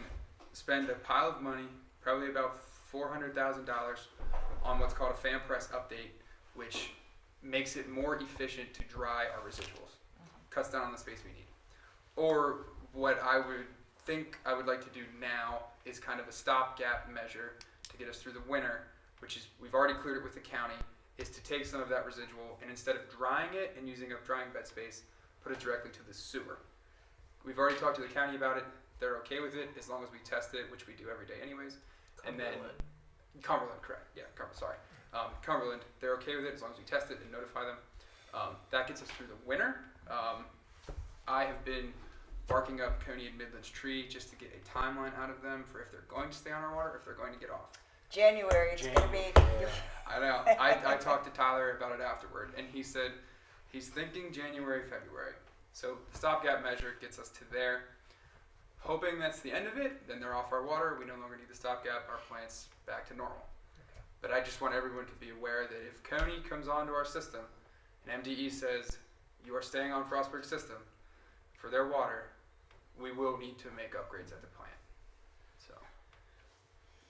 spend a pile of money, probably about $400,000, on what's called a fan press update, which makes it more efficient to dry our residuals, cuts down on the space we need. Or what I would like to do now is kind of a stopgap measure to get us through the winter, which is, we've already cleared it with the county, is to take some of that residual and instead of drying it and using up drying bed space, put it directly to the sewer. We've already talked to the county about it. They're okay with it as long as we test it, which we do every day anyways. And then Cumberland, correct? Yeah, Cumberland. They're okay with it as long as we test it and notify them. That gets us through the winter. I have been barking up Coney and Midland's tree just to get a timeline out of them for if they're going to stay on our water, if they're going to get off. January, it's gonna be. I know. I talked to Tyler about it afterward, and he said he's thinking January, February. So the stopgap measure gets us to there. Hoping that's the end of it, then they're off our water. We no longer need the stopgap. Our plant's back to normal. But I just want everyone to be aware that if Coney comes onto our system and MDE says you are staying on Frostburg's system for their water, we will need to make upgrades at the plant. So,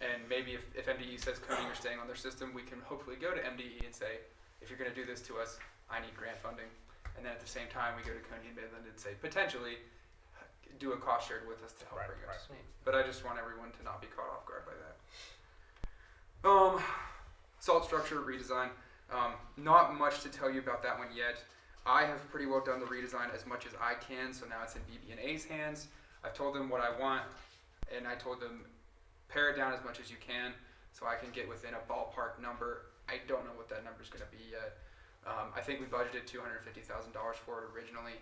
and maybe if MDE says Coney you're staying on their system, we can hopefully go to MDE and say, if you're going to do this to us, I need grant funding. And then at the same time, we go to Coney and Midland and say, potentially, do a cost shared with us to help bring us. But I just want everyone to not be caught off guard by that. Salt structure redesign. Not much to tell you about that one yet. I have pretty well done the redesign as much as I can, so now it's in BB&A's hands. I've told them what I want, and I told them pare it down as much as you can so I can get within a ballpark number. I don't know what that number is going to be yet. I think we budgeted $250,000 for it originally.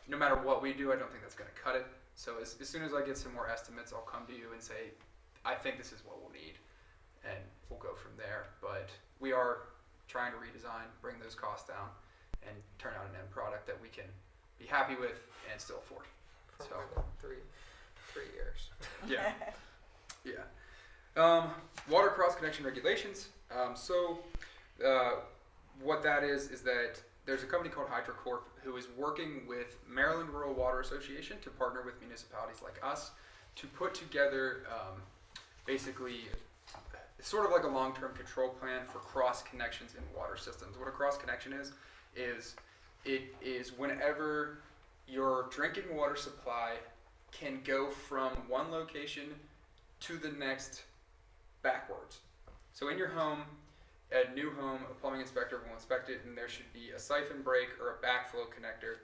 No matter what we do, I don't think that's going to cut it. So as soon as I get some more estimates, I'll come to you and say, I think this is what we'll need. And we'll go from there. But we are trying to redesign, bring those costs down, and turn out an end product that we can be happy with and still afford. for So. more than three years. Yeah. Yeah. Water cross connection regulations. What that is that there's a company called HydroCorp who is working with Maryland Rural Water Association to partner with municipalities like us to put together basically sort of like a long-term control plan for cross connections in water systems. What a cross connection is it is whenever your drinking water supply can go from one location to the next backwards. So in your home, a new home, a plumbing inspector will inspect it, and there should be a siphon break or a backflow connector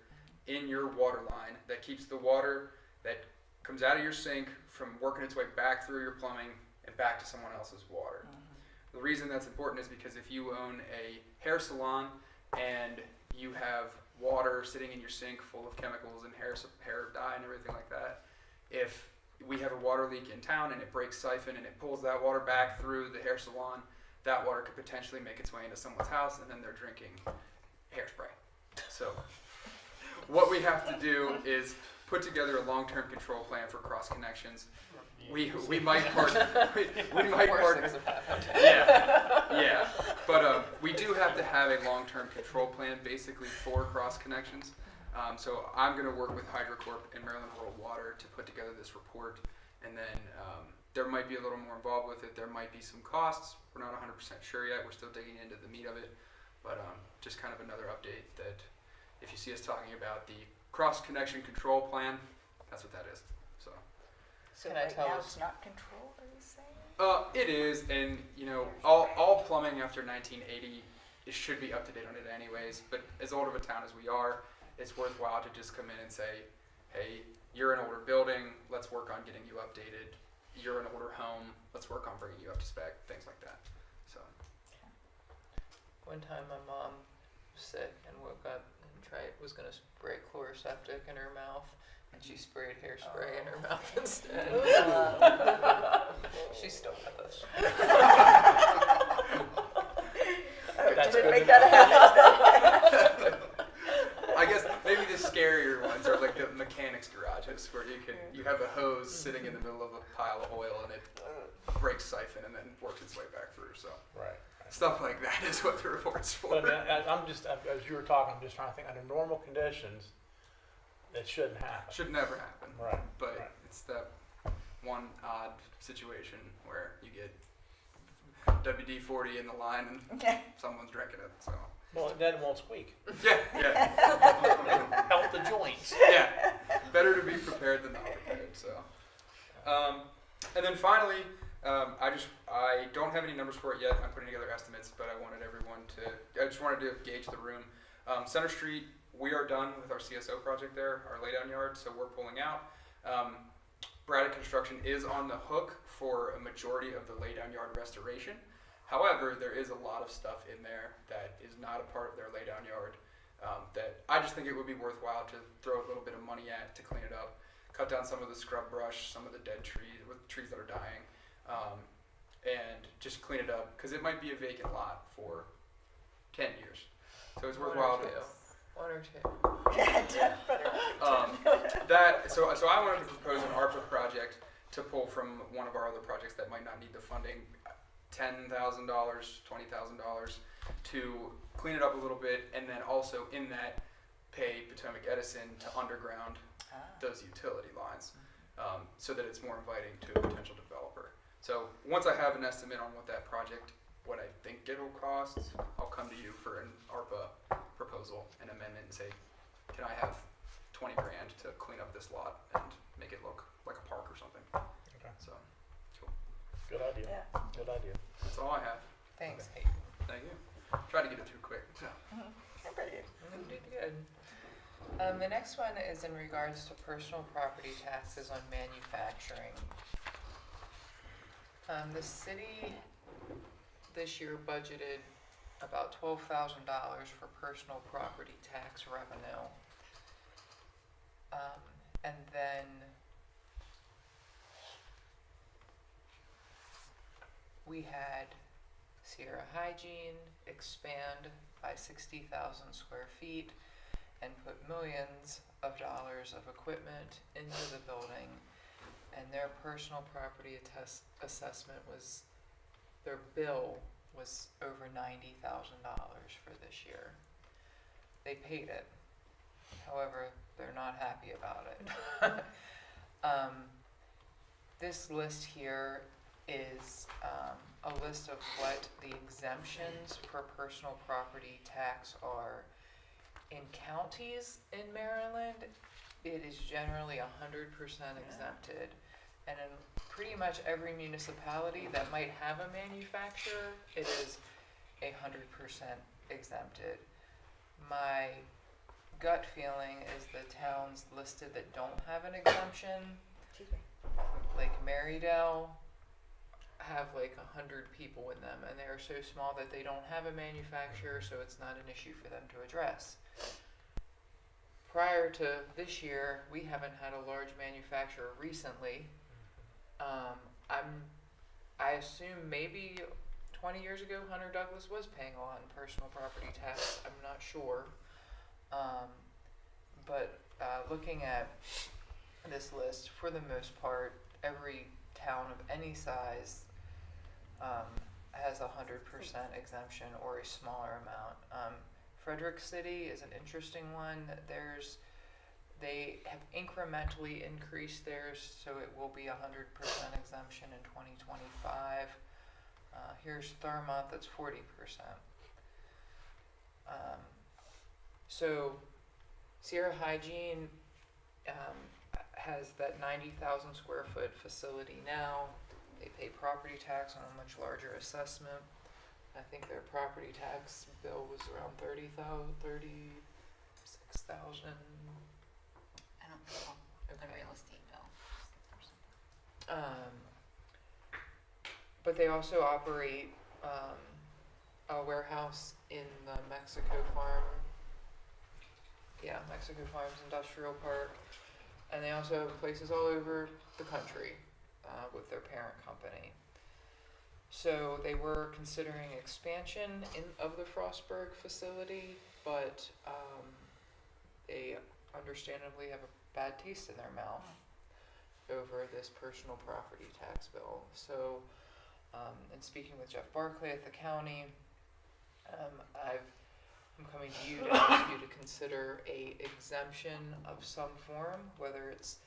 in your water line that keeps the water that comes out of your sink from working its way back through your plumbing and back to someone else's water. The reason that's important is because if you own a hair salon and you have water sitting in your sink full of chemicals and hair dye and everything like that, if we have a water leak in town and it breaks siphon and it pulls that water back through the hair salon, that water could potentially make its way into someone's house and then they're drinking hairspray. So what we have to do is put together a long-term control plan for cross connections. We might partner. We might partner. Yeah. But we do have to have a long-term control plan, basically for cross connections. So I'm going to work with HydroCorp and Maryland Rural Water to put together this report, and then there might be a little more involved with it. There might be some costs. We're not 100% sure yet. We're still digging into the meat of it, but just kind of another update that if you see us talking about the cross connection control plan, that's what that is. So Can I right tell now us- it's not controlled, are you saying? It is, and all plumbing after 1980 it should be up to date on it anyways. But as old of a town as we are, it's worthwhile to just come in and say, hey, you're an older building, let's work on getting you updated. You're an older home, let's work on bringing you up to spec, things like that. So One time my mom was sick and woke up and was going to spray chloroseptic in her mouth, and she sprayed hairspray in her mouth instead. She's still with us. Did it make that happen? I guess maybe the scarier ones are like the mechanics garages where you have a hose sitting in the middle of a pile of oil and it breaks siphon and then works its way back through. So Right. stuff like that is what the report's for. But I'm just, as you were talking, I'm just trying to think, under normal conditions, it shouldn't happen. Should never happen. Right. But right. it's that one odd situation where you get WD-40 in the line and someone's drinking it. So Well, then it won't squeak. yeah. Help the joints. Yeah, better to be prepared than not prepared. So, and then finally, I don't have any numbers for it yet. I'm putting together estimates, but I just wanted to gauge the room. Center Street, we are done with our CSO project there, our laydown yard, so we're pulling out. Braddock Construction is on the hook for a majority of the laydown yard restoration. However, there is a lot of stuff in there that is not a part of their laydown yard that I just think it would be worthwhile to throw a little bit of money at to clean it up, cut down some of the scrub brush, some of the dead trees, with trees that are dying, and just clean it up because it might be a vacant lot for 10 years. So it's worthwhile to. One or two. So I wanted to propose an ARPA project to pull from one of our other projects that might not need the funding, $10,000, $20,000, to clean it up a little bit, and then also in that pay Potomac Edison to underground those utility lines, so that it's more inviting to a potential developer. So once I have an estimate on what that project, what I think it'll cost, I'll come to you for an ARPA proposal and amendment and say, can I have 20 grand to clean up this lot and make it look like a park or something? Okay. So, cool. Good idea. Yeah. Good idea. That's all I have. Thanks, Hayden. Thank you. Tried to get it through quick. So. You did good. The next one is in regards to personal property taxes on manufacturing. The city this year budgeted about $12,000 for personal property tax revenue. And then we had Sierra Hygiene expand by 60,000 square feet, and put millions of dollars of equipment into the building, and their personal property assessment was, their bill was over $90,000 for this year. They paid it. However, they're not happy about it. This list here is a list of what the exemptions for personal property tax are. In counties in Maryland, it is generally 100% exempted. And in pretty much every municipality that might have a manufacturer, it is 100% exempted. My gut feeling is the towns listed that don't have an exemption, like Marydale, have like 100 people in them, and they are so small that they don't have a manufacturer, so it's not an issue for them to address. Prior to this year, we haven't had a large manufacturer recently. I assume maybe 20 years ago, Hunter Douglas was paying a lot in personal property tax. I'm not sure. But looking at this list, for the most part, every town of any size has 100% exemption or a smaller amount. Frederick City is an interesting one. They have incrementally increased theirs, so it will be 100% exemption in 2025. Here's Thurmont, that's 40%. So Sierra Hygiene has that 90,000 square foot facility now. They pay property tax on a much larger assessment. I think their property tax bill was around 36,000. I don't recall the real estate bill. But they also operate a warehouse in the Mexico Farms Industrial Park, and they also have places all over the country with their parent company. So they were considering expansion of the Frostburg facility, but they understandably have a bad taste in their mouth over this personal property tax bill. So, in speaking with Jeff Barclay at the county, I'm coming to you to ask you to consider a exemption of some form, whether it's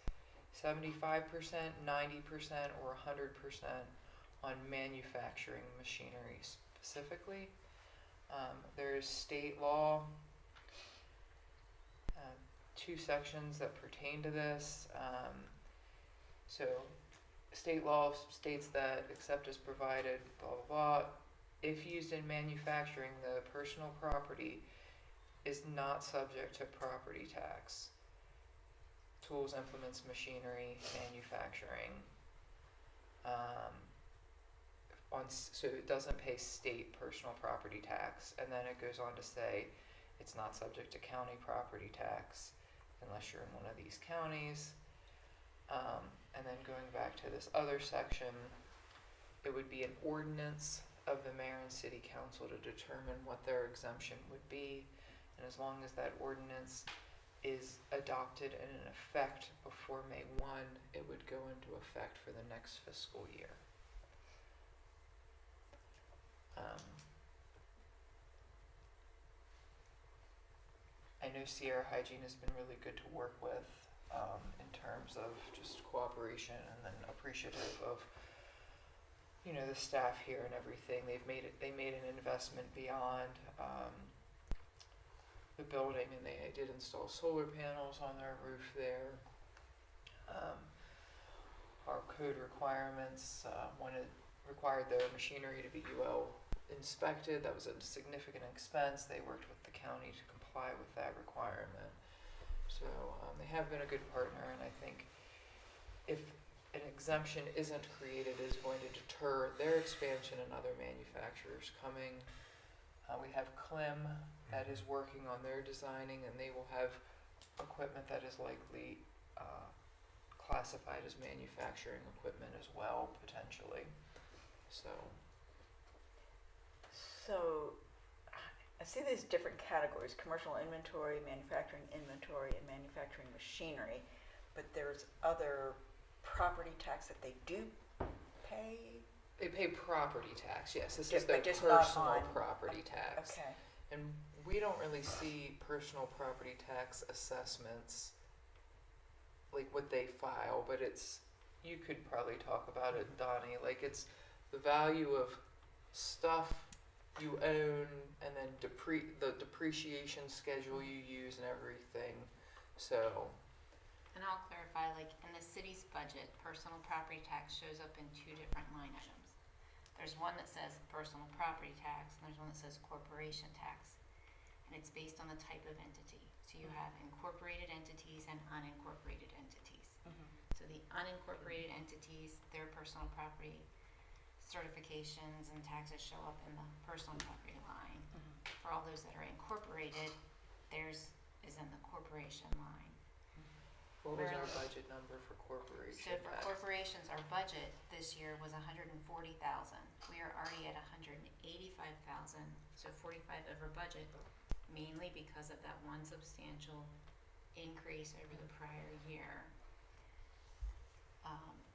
75%, 90%, or 100% on manufacturing machinery specifically. There's state law, 2 sections that pertain to this. So state law states that except as provided, blah, blah, blah, if used in manufacturing, the personal property is not subject to property tax. Tools, implements, machinery, manufacturing. So it doesn't pay state personal property tax, and then it goes on to say it's not subject to county property tax unless you're in one of these counties. And then going back to this other section, it would be an ordinance of the mayor and city council to determine what their exemption would be, and as long as that ordinance is adopted and in effect before May 1, it would go into effect for the next fiscal year. I know Sierra Hygiene has been really good to work with in terms of just cooperation, and then appreciative of the staff here and everything. They made an investment beyond the building, and they did install solar panels on their roof there. Our code requirements required their machinery to be UL inspected. That was a significant expense. They worked with the county to comply with that requirement. So they have been a good partner, and I think if an exemption isn't created, it is going to deter their expansion and other manufacturers coming. We have Klim that is working on their designing, and they will have equipment that is likely classified as manufacturing equipment as well, potentially. So I see these different categories, commercial inventory, manufacturing inventory, and manufacturing machinery, but there's other property tax that they do pay? They pay property tax, yes. This Yeah, is their but just not personal on- property tax. Okay. And we don't really see personal property tax assessments, like what they file, but it's, you could probably talk about it, Donnie, like it's the value of stuff you own and then the depreciation schedule you use and everything, so. And I'll clarify, like, in the city's budget, personal property tax shows up in two different line items. There's one that says personal property tax, and there's one that says corporation tax. And it's based on the type of entity. So you have incorporated entities and unincorporated entities. So the unincorporated entities, their personal property certifications and taxes show up in the personal property line. For all those that are incorporated, theirs is in the corporation line. What was our budget number for corporation So for tax? corporations, our budget this year was $140,000. We are already at $185,000, so 45 over budget, mainly because of that one substantial increase over the prior year.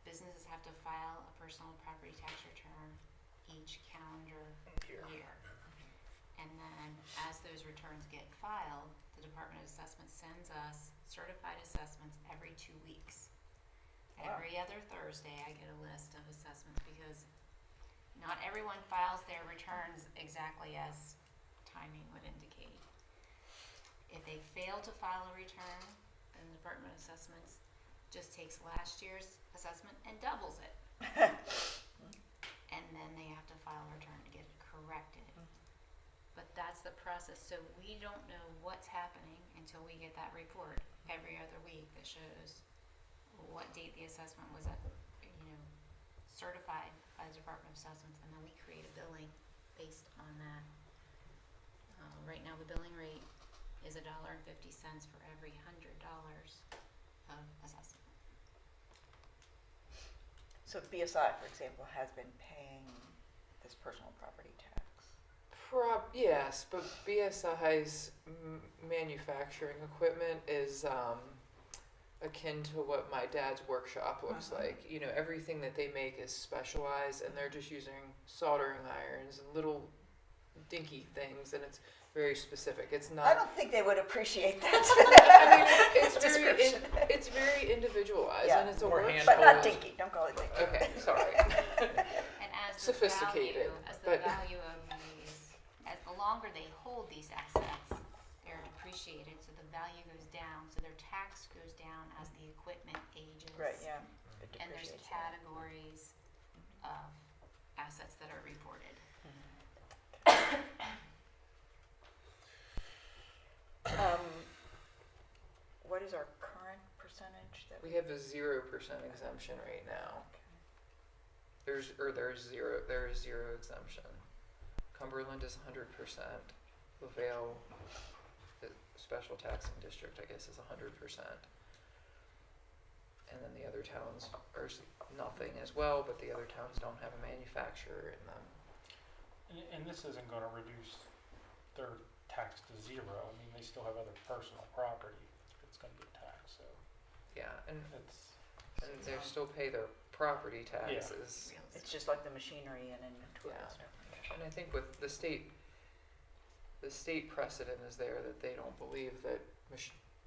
Businesses have to file a personal property tax return each calendar year. And then as those returns get filed, the Department of Assessment sends us certified assessments every 2 weeks. Wow. Every other Thursday, I get a list of assessments because not everyone files their returns exactly as timing would indicate. If they fail to file a return, then the Department of Assessments just takes last year's assessment and doubles it. And then they have to file a return to get it corrected. But that's the process, so we don't know what's happening until we get that report every other week that shows what date the assessment was certified by the Department of Assessments, and then we create a billing based on that. Right now, the billing rate is $1.50 for every $100 of assessment. So BSI, for example, has been paying this personal property tax. Yes, but BSI's manufacturing equipment is akin to what my dad's workshop looks like. You know, everything that they make is specialized, and they're just using soldering irons and little dinky things, and it's very specific. It's not. I don't think they would appreciate that. I mean, Description. it's very individualized, Yeah. and it's a More workshop. But not dinky, don't call it dinky. Okay, sorry. And as the Sophisticated, but- value of these, as the longer they hold these assets, they're depreciated, so the value goes down, so their tax goes down as the equipment ages. Right, yeah. It And there's depreciates that. categories of assets that are reported. What is our current percentage that We have a 0% exemption right now. There is zero exemption. Cumberland is 100%. LaVale, the special taxing district, I guess, is 100%. And then the other towns are nothing as well, but the other towns don't have a manufacturer in them. And this isn't gonna reduce their tax to zero. I mean, they still have other personal property that's gonna get taxed, so Yeah, and it's, they still pay their property taxes. it's just like the machinery and inventory Yeah. and stuff. And I think with the state precedent is there that they don't believe that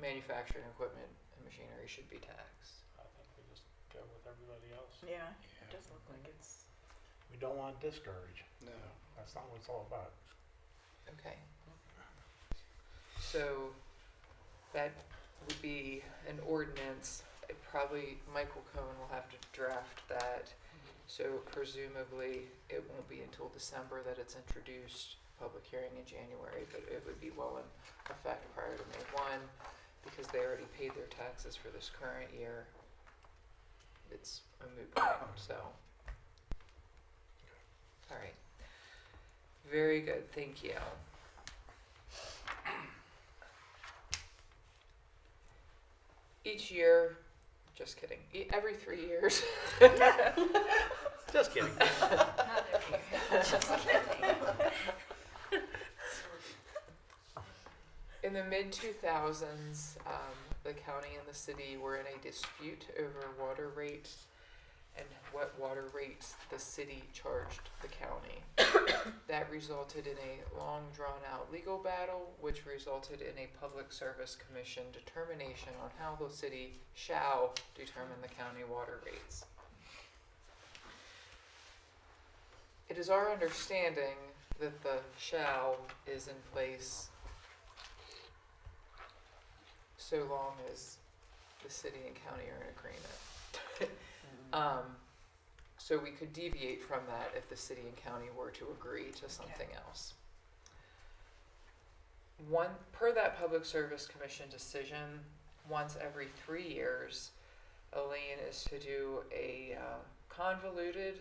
manufacturing equipment and machinery should be taxed. I think we just go with everybody else. Yeah, it does look like it's. We don't want to discourage. No. That's not what it's all about. Okay. So that would be an ordinance. Probably Michael Cohen will have to draft that. So presumably it won't be until December that it's introduced, public hearing in January, but it would be well in effect prior to May 1 because they already paid their taxes for this current year. It's a moot point, so. All right. Very good, thank you. Each year, just kidding, every 3 years. Just kidding. Not every year. Just kidding. In the mid-2000s, the county and the city were in a dispute over water rates and what water rates the city charged the county. That resulted in a long drawn-out legal battle, which resulted in a Public Service Commission determination on how the city shall determine the county water rates. It is our understanding that the shall is in place so long as the city and county are in agreement. So we could deviate from that if the city and county were to agree to something else. Per that Public Service Commission decision, once every 3 years, Elaine is to do a convoluted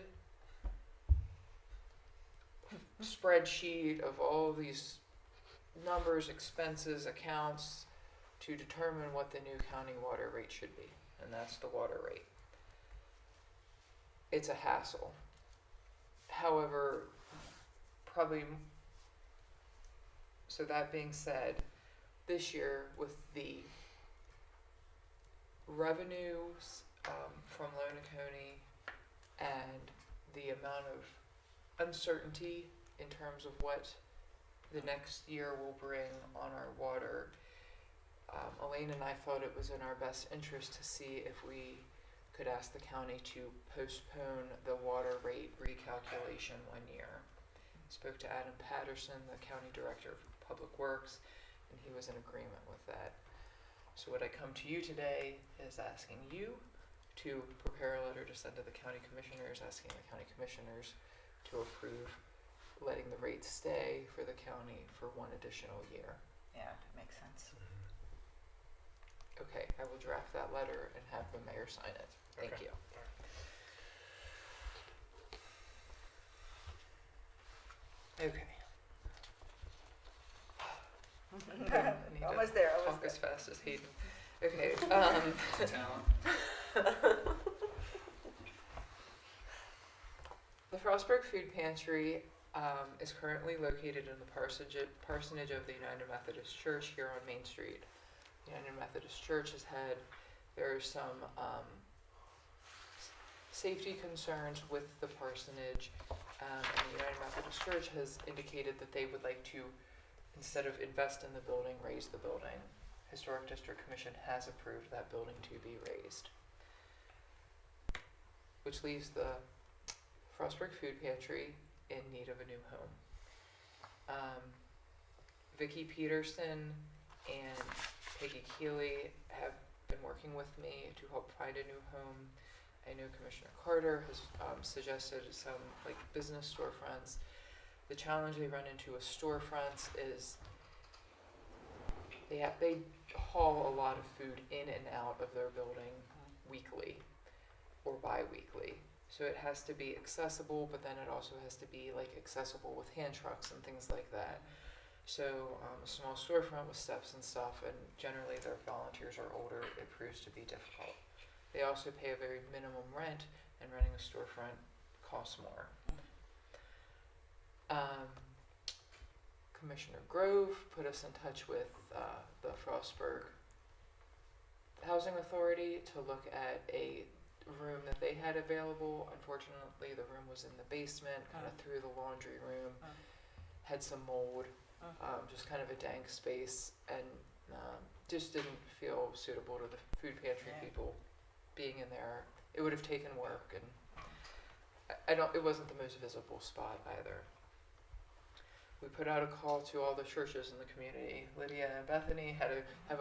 spreadsheet of all these numbers, expenses, accounts, to determine what the new county water rate should be, and that's the water rate. It's a hassle. However, so that being said, this year with the revenues from Lonacone and the amount of uncertainty in terms of what the next year will bring on our water, Elaine and I thought it was in our best interest to see if we could ask the county to postpone the water rate recalculation 1 year. Spoke to Adam Patterson, the county director of public works, and he was in agreement with that. So what I come to you today is asking you to prepare a letter to send to the county commissioners, asking the county commissioners to approve letting the rates stay for the county for 1 additional year. Yeah, that makes sense. Okay, I will draft that letter and have the mayor sign it. Thank Okay. you. Okay. I need to Almost there, talk almost as there. fast as Hayden. Okay. It's a talent. The Frostburg Food Pantry is currently located in the parsonage of the United Methodist Church here on Main Street. The United Methodist Church has had, there are some safety concerns with the parsonage, and the United Methodist Church has indicated that they would like to, instead of invest in the building, raise the building. Historic District Commission has approved that building to be raised, which leaves the Frostburg Food Pantry in need of a new home. Vicki Peterson and Peggy Keeley have been working with me to help find a new home. I know Commissioner Carter has suggested some like business storefronts. The challenge they run into with storefronts is they haul a lot of food in and out of their building weekly or bi-weekly. So it has to be accessible, but then it also has to be like accessible with hand trucks and things like that. So a small storefront with steps and stuff, and generally their volunteers are older, it proves to be difficult. They also pay a very minimum rent, and running a storefront costs more. Commissioner Grove put us in touch with the Frostburg Housing Authority to look at a room that they had available. Unfortunately, the room was in the basement, kind of through the laundry room, had some mold, just kind of a dank space, and just didn't feel suitable to the food pantry people being in there. It would have taken work, and it wasn't the most visible spot either. We put out a call to all the churches in the community. Lydia and Bethany have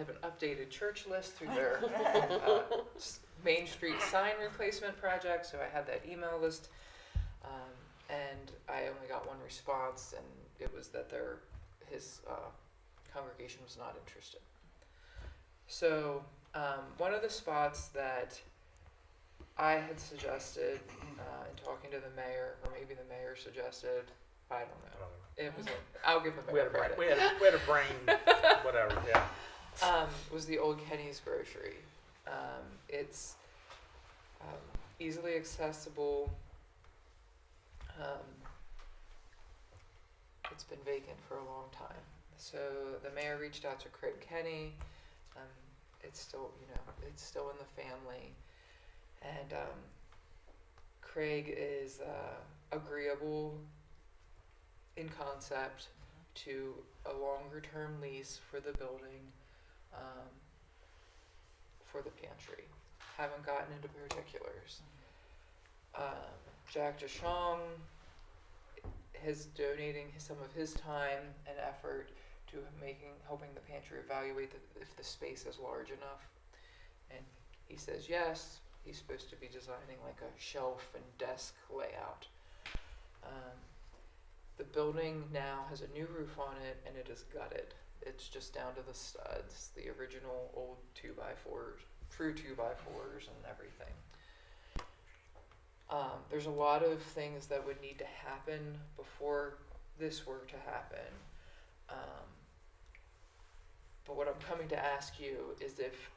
an updated church list through their Main Street sign replacement project, so I had that email list, and I only got one response, and it was that his congregation was not interested. So one of the spots that I had suggested in talking to the mayor, or maybe the mayor suggested, I don't know. It was I'll give the mayor credit. We had a brain, whatever, yeah. Was the old Kenny's Grocery. It's easily accessible. It's been vacant for a long time. So the mayor reached out to Craig Kenny. It's still, it's still in the family. And Craig is agreeable in concept to a longer term lease for the building, for the pantry. Haven't gotten into particulars. Jack DeShong is donating some of his time and effort to helping the pantry evaluate if the space is large enough. And he says yes. He's supposed to be designing like a shelf and desk layout. The building now has a new roof on it, and it is gutted. It's just down to the studs, the original old 2x4s, true 2x4s and everything. There's a lot of things that would need to happen before this were to happen. But what I'm coming to ask you is if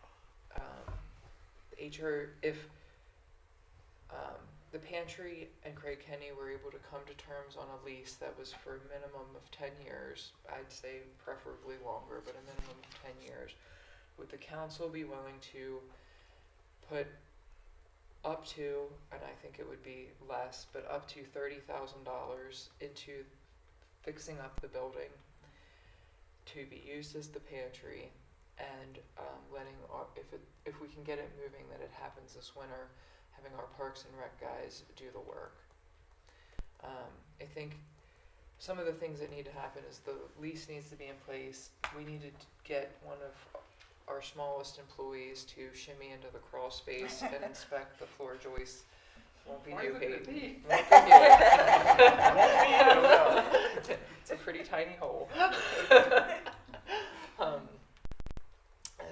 the pantry and Craig Kenny were able to come to terms on a lease that was for a minimum of 10 years, I'd say preferably longer, but a minimum of 10 years, would the council be willing to put up to, and I think it would be less, but up to $30,000 into fixing up the building to be used as the pantry, and if we can get it moving, that it happens this winter, having our Parks and Rec guys do the work. I think some of the things that need to happen is the lease needs to be in place. We need to get one of our smallest employees to shimmy into the crawl space and inspect the floor joists. Won't be you, Hayden. Won't be you. It's a pretty tiny hole.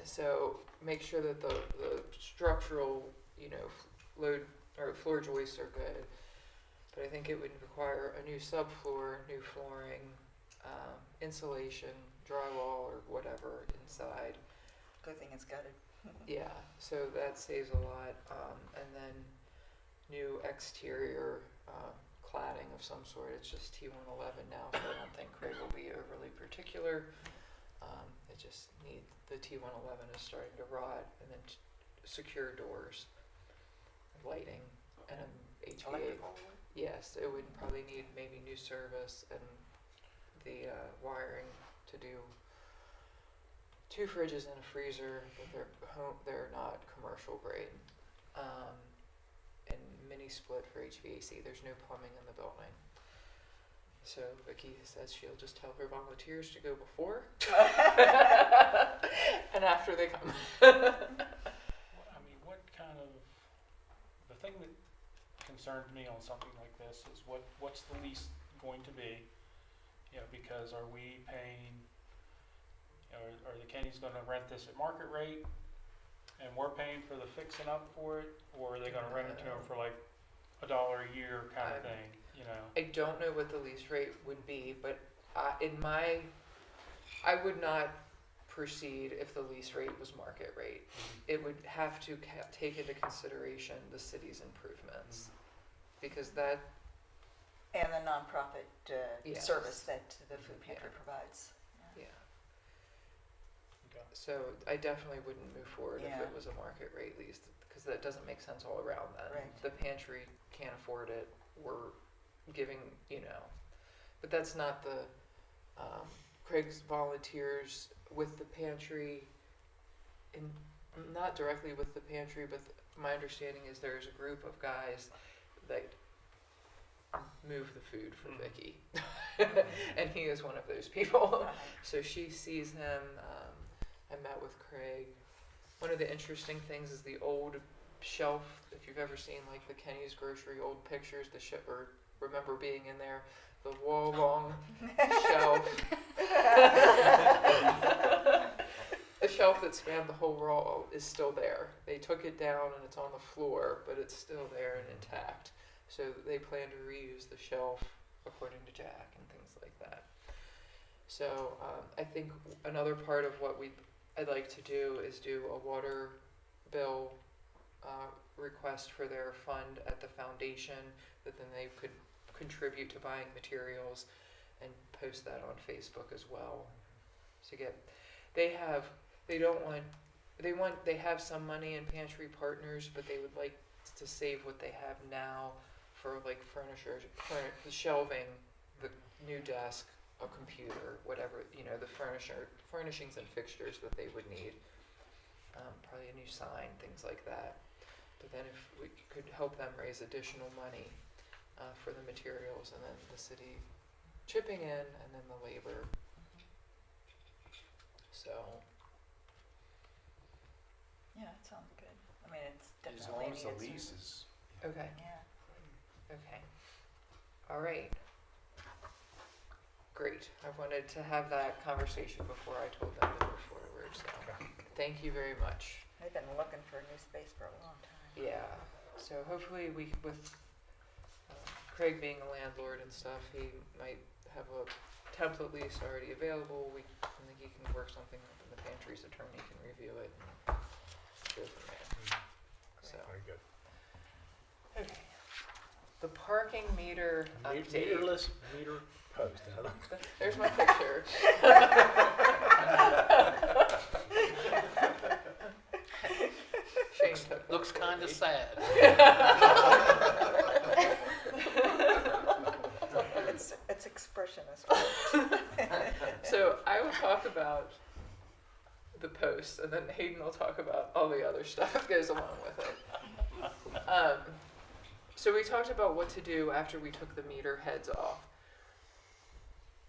So make sure that the structural, load or floor joists are good. But I think it would require a new subfloor, new flooring, insulation, drywall, or whatever inside. Good thing it's gutted. Yeah, so that saves a lot. And then new exterior cladding of some sort. It's just T111 now, so I don't think Craig will be overly particular. It just the T111 is starting to rot, and then secure doors, lighting, and HVAC. Electrical. Yes, it would probably need maybe new service and the wiring to do 2 fridges and a freezer, but they're not commercial grade. And mini split for HVAC. There's no plumbing in the building. So Vicki says she'll just tell her volunteers to go before and after they come. I mean, what kind of, the thing that concerns me on something like this is what's the lease going to be? Because are we paying, are the Kennys gonna rent this at market rate and we're paying for the fixing up for it, or are they gonna rent it to them for like $1 a year kind of thing, I don't know what the lease rate would be, but I would not proceed if the lease rate was market rate. It would have to take into consideration the city's improvements, because that. And the nonprofit Yes. service that the food pantry provides. Yeah. Okay. So I definitely wouldn't move forward if Yeah. it was a market rate lease, because that doesn't make sense all around then. Right. The pantry can't afford it. We're giving, but that's not the, Craig's volunteers with the pantry, not directly with the pantry, but my understanding is there's a group of guys that move the food for Vicki. And he is one of those people. So she sees him. I met with Craig. One of the interesting things is the old shelf. If you've ever seen like the Kenny's Grocery old pictures, or remember being in there, the wall long shelf. The shelf that spanned the whole wall is still there. They took it down and it's on the floor, but it's still there and intact. So they plan to reuse the shelf, according to Jack, and things like that. So I think another part of what I'd like to do is do a water bill request for their fund at the foundation, that then they could contribute to buying materials, and post that on Facebook as well. to get, they have some money in Pantry Partners, but they would like to save what they have now for like the shelving, the new desk, a computer, whatever, the furnishings and fixtures that they would need. Probably a new sign, things like that. But then if we could help them raise additional money for the materials, and then the city chipping in, and then the labor. So, Yeah, it sounds good. I mean, it's As definitely long as the needed lease is. okay, Yeah. okay. All right. Great. I wanted to have that conversation before I told them to move forward, so thank you very much. They've been looking for a new space for a long time. Yeah, so hopefully with Craig being a landlord and stuff, he might have a template lease already available. I think he can work something up, and the Pantry's attorney can review it and go from there. So, Very good. okay. The parking meter update. Meterless meter post. There's my picture. Shane took that Looks for kind me. of sad. It's expressionist. So I will talk about the post, and then Hayden will talk about all the other stuff that goes along with it. So we talked about what to do after we took the meter heads off.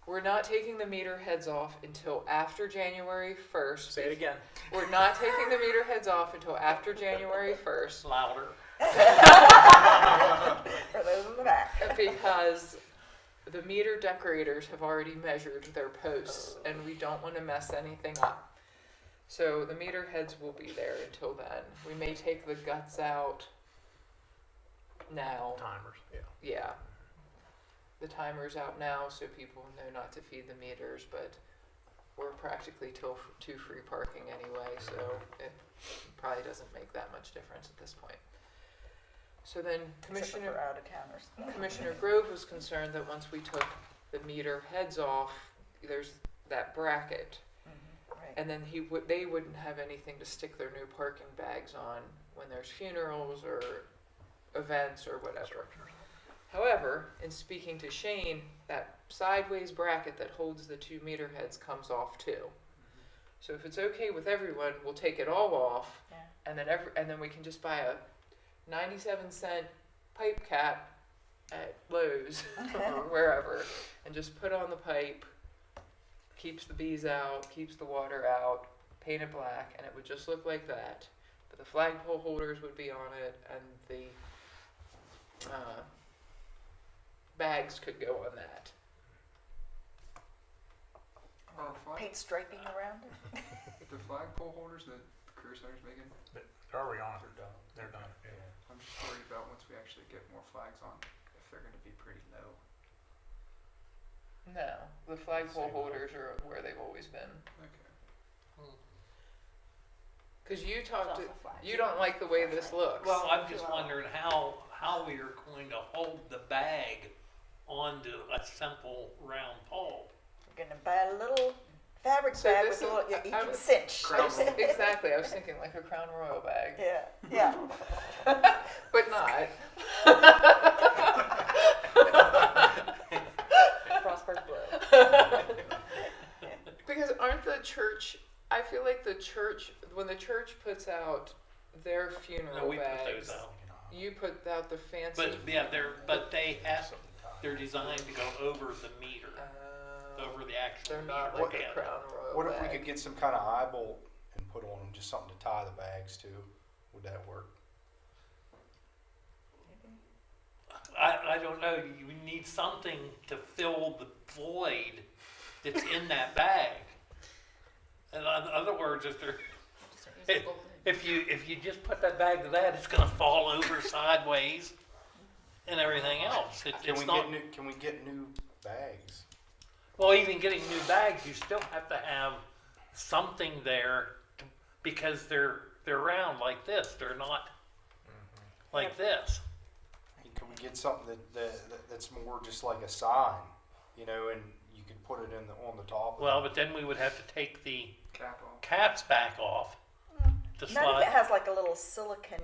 We're not taking the meter heads off until after January 1st. Say it again. We're not taking the meter heads off until after January 1st. Louder. For those in the back. Because the meter decorators have already measured their posts, and we don't want to mess anything up. So the meter heads will be there until then. We may take the guts out now. Timers, yeah. Yeah. The timer's out now, so people know not to feed the meters, but we're practically to free parking anyway, so it probably doesn't make that much difference at this point. So then Except for out-of-towners. Commissioner Grove was concerned that once we took the meter heads off, there's that bracket, Right. and then they wouldn't have anything to stick their new parking bags on when there's funerals or events or whatever. However, in speaking to Shane, that sideways bracket that holds the 2 meter heads comes off too. So if it's okay with everyone, we'll take it all off, Yeah. and then we can just buy a 97-cent pipe cap at Lowe's or wherever, and just put on the pipe. Keeps the bees out, keeps the water out, paint it black, and it would just look like that. But the flagpole holders would be on it, and the bags could go on that. Paint striping around it. The flagpole holders that the career center's making, They're already on. They're done. Yeah. I'm just worried about once we actually get more flags on, if they're gonna be pretty low. No, the flagpole holders are where they've always been. Okay. Because you you don't like the way this looks. Well, I'm just wondering how we are going to hold the bag onto a simple round pole. You're gonna buy a little fabric So bag this with a little, you I can was- cinch. Exactly, I was thinking like a Crown Royal bag, Yeah, yeah. but not. Frostburg blue. Because aren't the church, I feel like the church, when the church puts out their No, funeral we put bags, those out. you put out the fancy. But yeah, they're designed to go over the meter, over the actual They're meter. not like Yeah. a Crown Royal What if we bag. could get some kind of eye bolt and put on them, just something to tie the bags to? Would that work? I don't know, you need something to fill the void that's in that bag. In other words, if you just put that bag to that, it's gonna fall over sideways and everything else. Can we get new bags? Well, even getting new bags, you still have to have something there because they're round like this. They're not like this. Can we get something that's more just like a sign, and you you can put it on the top. Well, but then we would have to take the Cap on. caps back off to Not if it slide. has like a little silicon,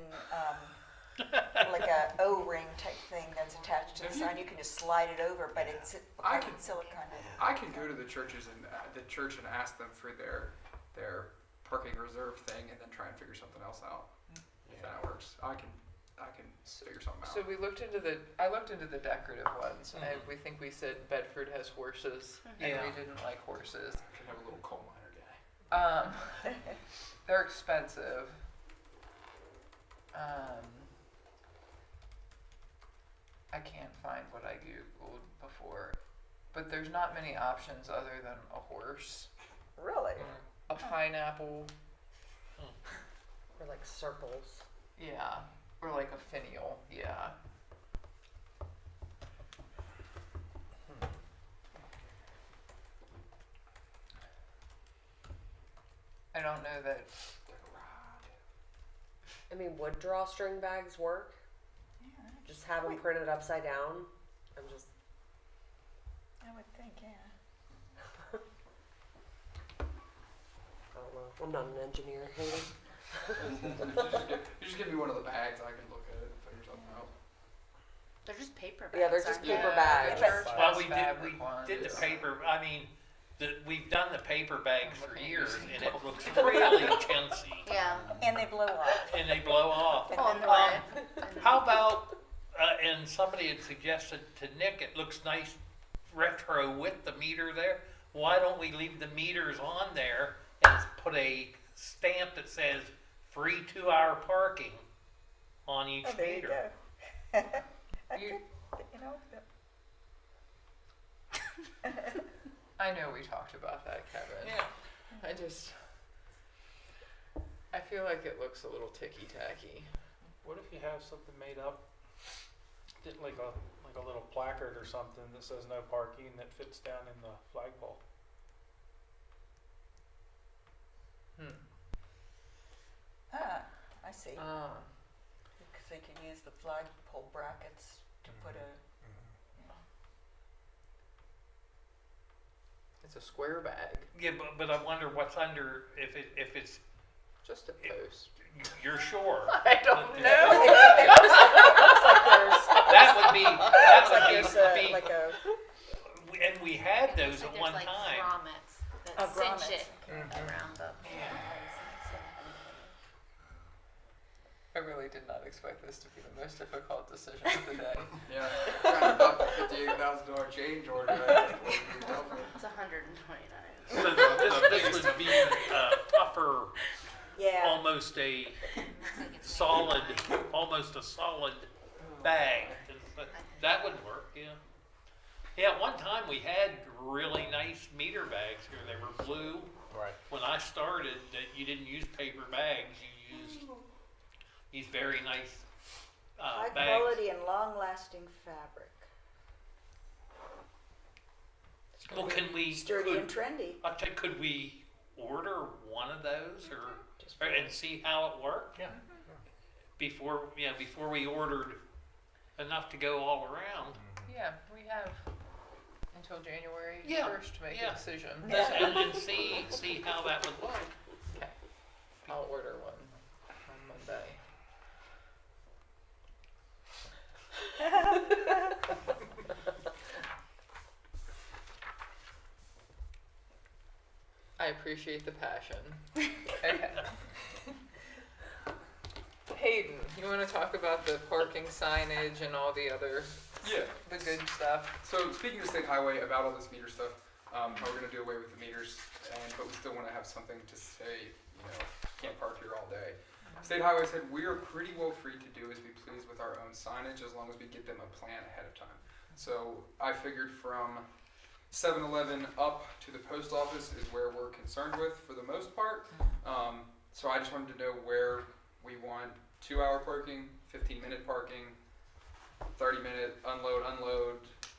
like a O-ring type thing that's attached to the sign. You can just slide it over, but it's I can- silicone. I can go to the churches and the church and ask them for their parking reserve thing, and then try and figure something else out. If that works, I can figure something out. So I looked into the decorative ones, and we think we said Bedford has horses, and Yeah. we didn't like horses. I can have a little coal miner guy. They're expensive. I can't find what I Googled before, but there's not many options other than a horse, Really? a pineapple, Or like circles. yeah, or like a finial, yeah. I don't know that. I mean, would drawstring bags work? Yeah, Just have them printed upside down? I'm just, I would think, yeah. I don't know. I'm not an engineer, Hayden. You just give me one of the bags, I can look at it and figure something out. They're just paper bags. Yeah, they're just aren't paper they? bags. The church Well, has we fabric did the ones. paper, I mean, we've done the paper bags for Looking at years, you. and it looks really chintzy, Yeah. And they blow off. and they blow off. And Oh, then right. How about, and somebody had suggested to Nick, it looks nice retro with the meter there. Why don't we leave the meters on there and put a stamp that says free 2-hour parking on each Oh, there you meter? go. I You- could, you know, I know we talked about that, Kevin. Yeah. I feel like it looks a little ticky-tacky. What if you have something made up, like a little placard or something that says no parking that fits down in the flagpole? I see. Ah, Because they could use the flagpole brackets to put a, it's a square bag, Yeah, but I wonder what's under, if it's, just a post. you're sure? I don't But- know. it looks like there's, That would be, that like would there's be, like a, and we had those Like at one there's like time. grommets that Oh, grommets, cinch it okay. around the I really did not expect this to be the most difficult decision of the day. Yeah, trying to fuck the $58,000 change order. It's $129. So this would be tougher, yeah. almost a almost a solid bag. That would work, yeah. Yeah, at one time we had really nice meter bags here. They were blue. Right. When I started, that you didn't use paper bags. You used these very nice High bags. quality and long-lasting fabric. Well, can we? Sturdy and trendy. Could we order one of those, or and see how it worked? Yeah. Before we ordered enough to go all around. Yeah, we have until January Yeah, 1st to make yeah. a decision. And see how that would look. Okay. I'll order one on Monday. I appreciate the passion. Okay. Hayden, you want to talk about the parking signage and all the other, Yeah. the good stuff? So speaking of state highway, about all this meter stuff, we're gonna do away with the meters, but we still want to have something to say. Can't park here all day. State highway said we are pretty well free to do as we please with our own signage as long as we get them a plan ahead of time. So I figured from 7-Eleven up to the post office is where we're concerned with for the most part. So I just wanted to know where we want 2-hour parking, 15-minute parking, 30-minute unload,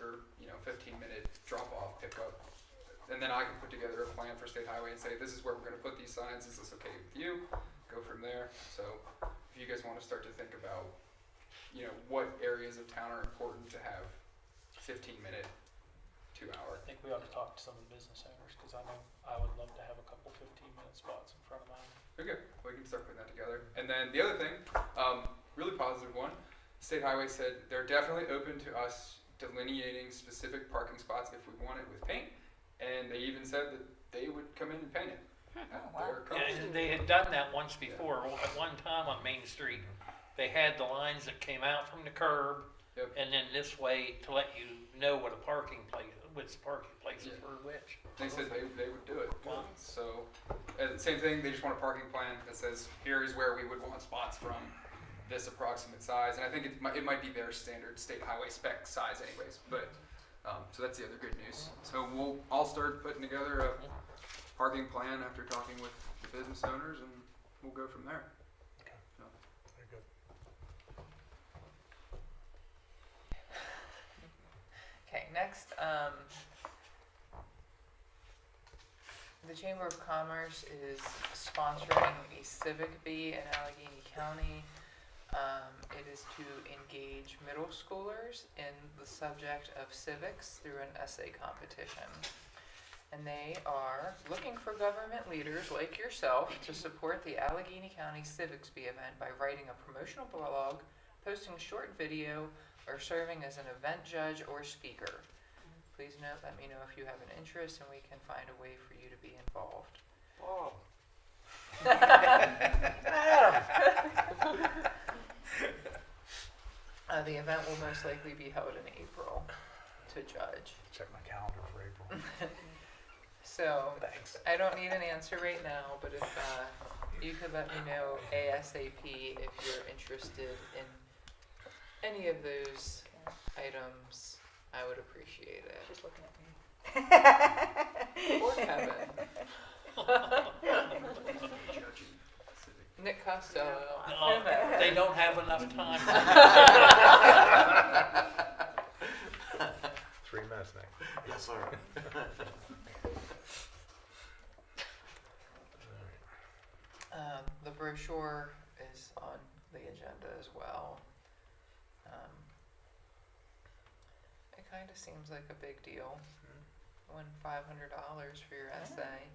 or 15-minute drop off, pickup. And then I can put together a plan for state highway and say, this is where we're gonna put these signs, is this okay with you? Go from there. So if you guys wanna start to think about, what areas of town are important to have 15-minute, 2-hour. I think we ought to talk to some of the business owners, because I know I would love to have a couple 15-minute spots in front of mine. Okay, we can start putting that together. And then the other thing, really positive one, State Highway said they're definitely open to us delineating specific parking spots if we want it with paint, and they even said that they would come in and paint it. at wow. their Yeah, cost. and they had done that once before. Well, at one time on Main Street, they had the lines that came out from the curb, Yep. and then this way to let you know what a parking place, which parking places Yeah. were which. They said they would do it. Wow. So, same thing, they just want a parking plan that says, here is where we would want spots from this approximate size. And I think it might be their standard state highway spec size anyways, but, so that's the other good news. So I'll start putting together a parking plan after talking with the business owners, and we'll go from there. Okay. So, Very good. Okay, next, the Chamber of Commerce is sponsoring a Civic Bee in Allegheny County. It is to engage middle schoolers in the subject of civics through an essay competition. And they are looking for government leaders like yourself to support the Allegheny County Civics Bee event by writing a promotional blog, posting a short video, or serving as an event judge or speaker. Please let me know if you have an interest and we can find a way for you to be involved. Oh. The event will most likely be held in April to judge. Check my calendar for April. So, Thanks. I don't need an answer right now, but if you could let me know ASAP if you're interested in any of those items, I would appreciate it. She's looking at me. Or Kevin. judging civic. Nick Costello. No, they don't have enough time. 3 minutes, Nick. Yes, sir. The brochure is on the agenda as well. It kind of seems like a big deal. Win $500 for your essay,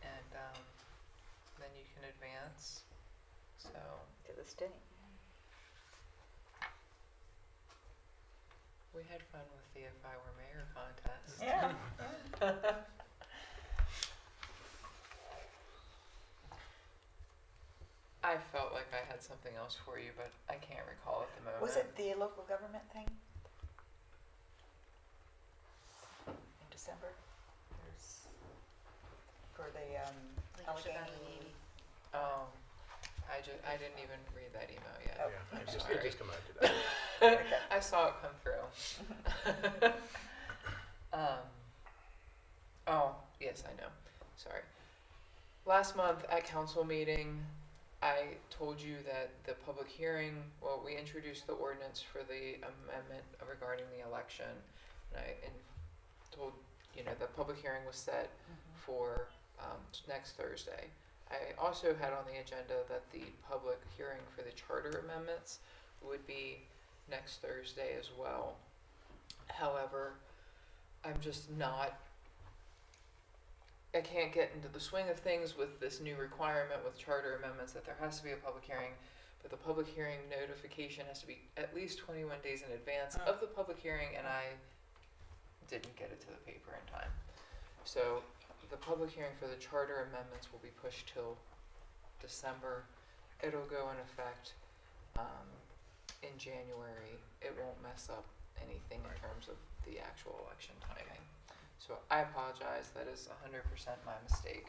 and then you can advance. So To the state. we had fun with the If I Were Mayor contest. Yeah. I felt like I had something else for you, but I can't recall at the moment. Was it the local government thing? In December? There's, for the, Allegheny. Oh, I didn't even read that email yet. Oh. Yeah, it Sorry. just come out today. I saw it come through. Oh, yes, I know. Sorry. Last month at council meeting, I told you that the public hearing, well, we introduced the ordinance for the amendment regarding the election. And I told, the public hearing was set for next Thursday. I also had on the agenda that the public hearing for the charter amendments would be next Thursday as well. However, I'm just not, I can't get into the swing of things with this new requirement with charter amendments that there has to be a public hearing, but the public hearing notification has to be at least 21 days in advance of the public hearing, and I didn't get it to the paper in time. So the public hearing for the charter amendments will be pushed till December. It'll go in effect in January. It won't mess up anything in terms of the actual election timing. So I apologize, that is 100% my mistake.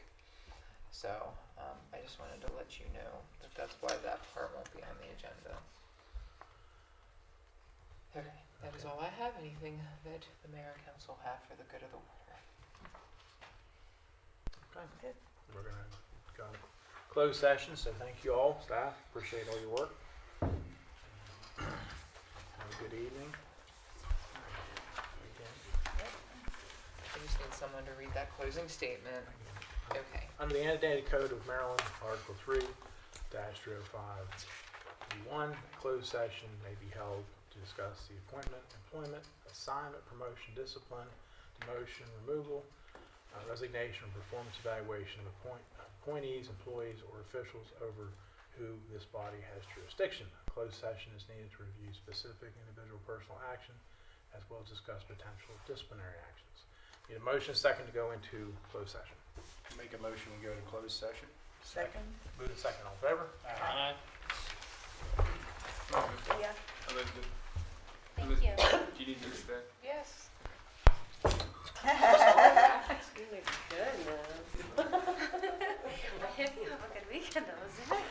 So I just wanted to let you know that that's why that part won't be on the agenda. Okay, that is all I have. Anything that the mayor and council have for the good of the order? Okay. Good. We're going to go into closed session, so thank you all, staff. Appreciate all your work. Have a good evening. I just need someone to read that closing statement. Okay. Under the Annotated Code of Maryland, Article 3-305B1, closed session may be held to discuss the appointment, employment, assignment, promotion, discipline, demotion, removal, resignation, or performance evaluation of appointees, employees, or officials over who this body has jurisdiction. A closed session is needed to review specific individual personal action, as well as discuss potential disciplinary actions. Need a motion, second, to go into closed session. Make a motion, we go to closed session. Second? Move to second, all in favor? Aye. Yeah. Thank you. Do you need me to stay? Yes. Goodness. I hope you have a good weekend, Elizabeth.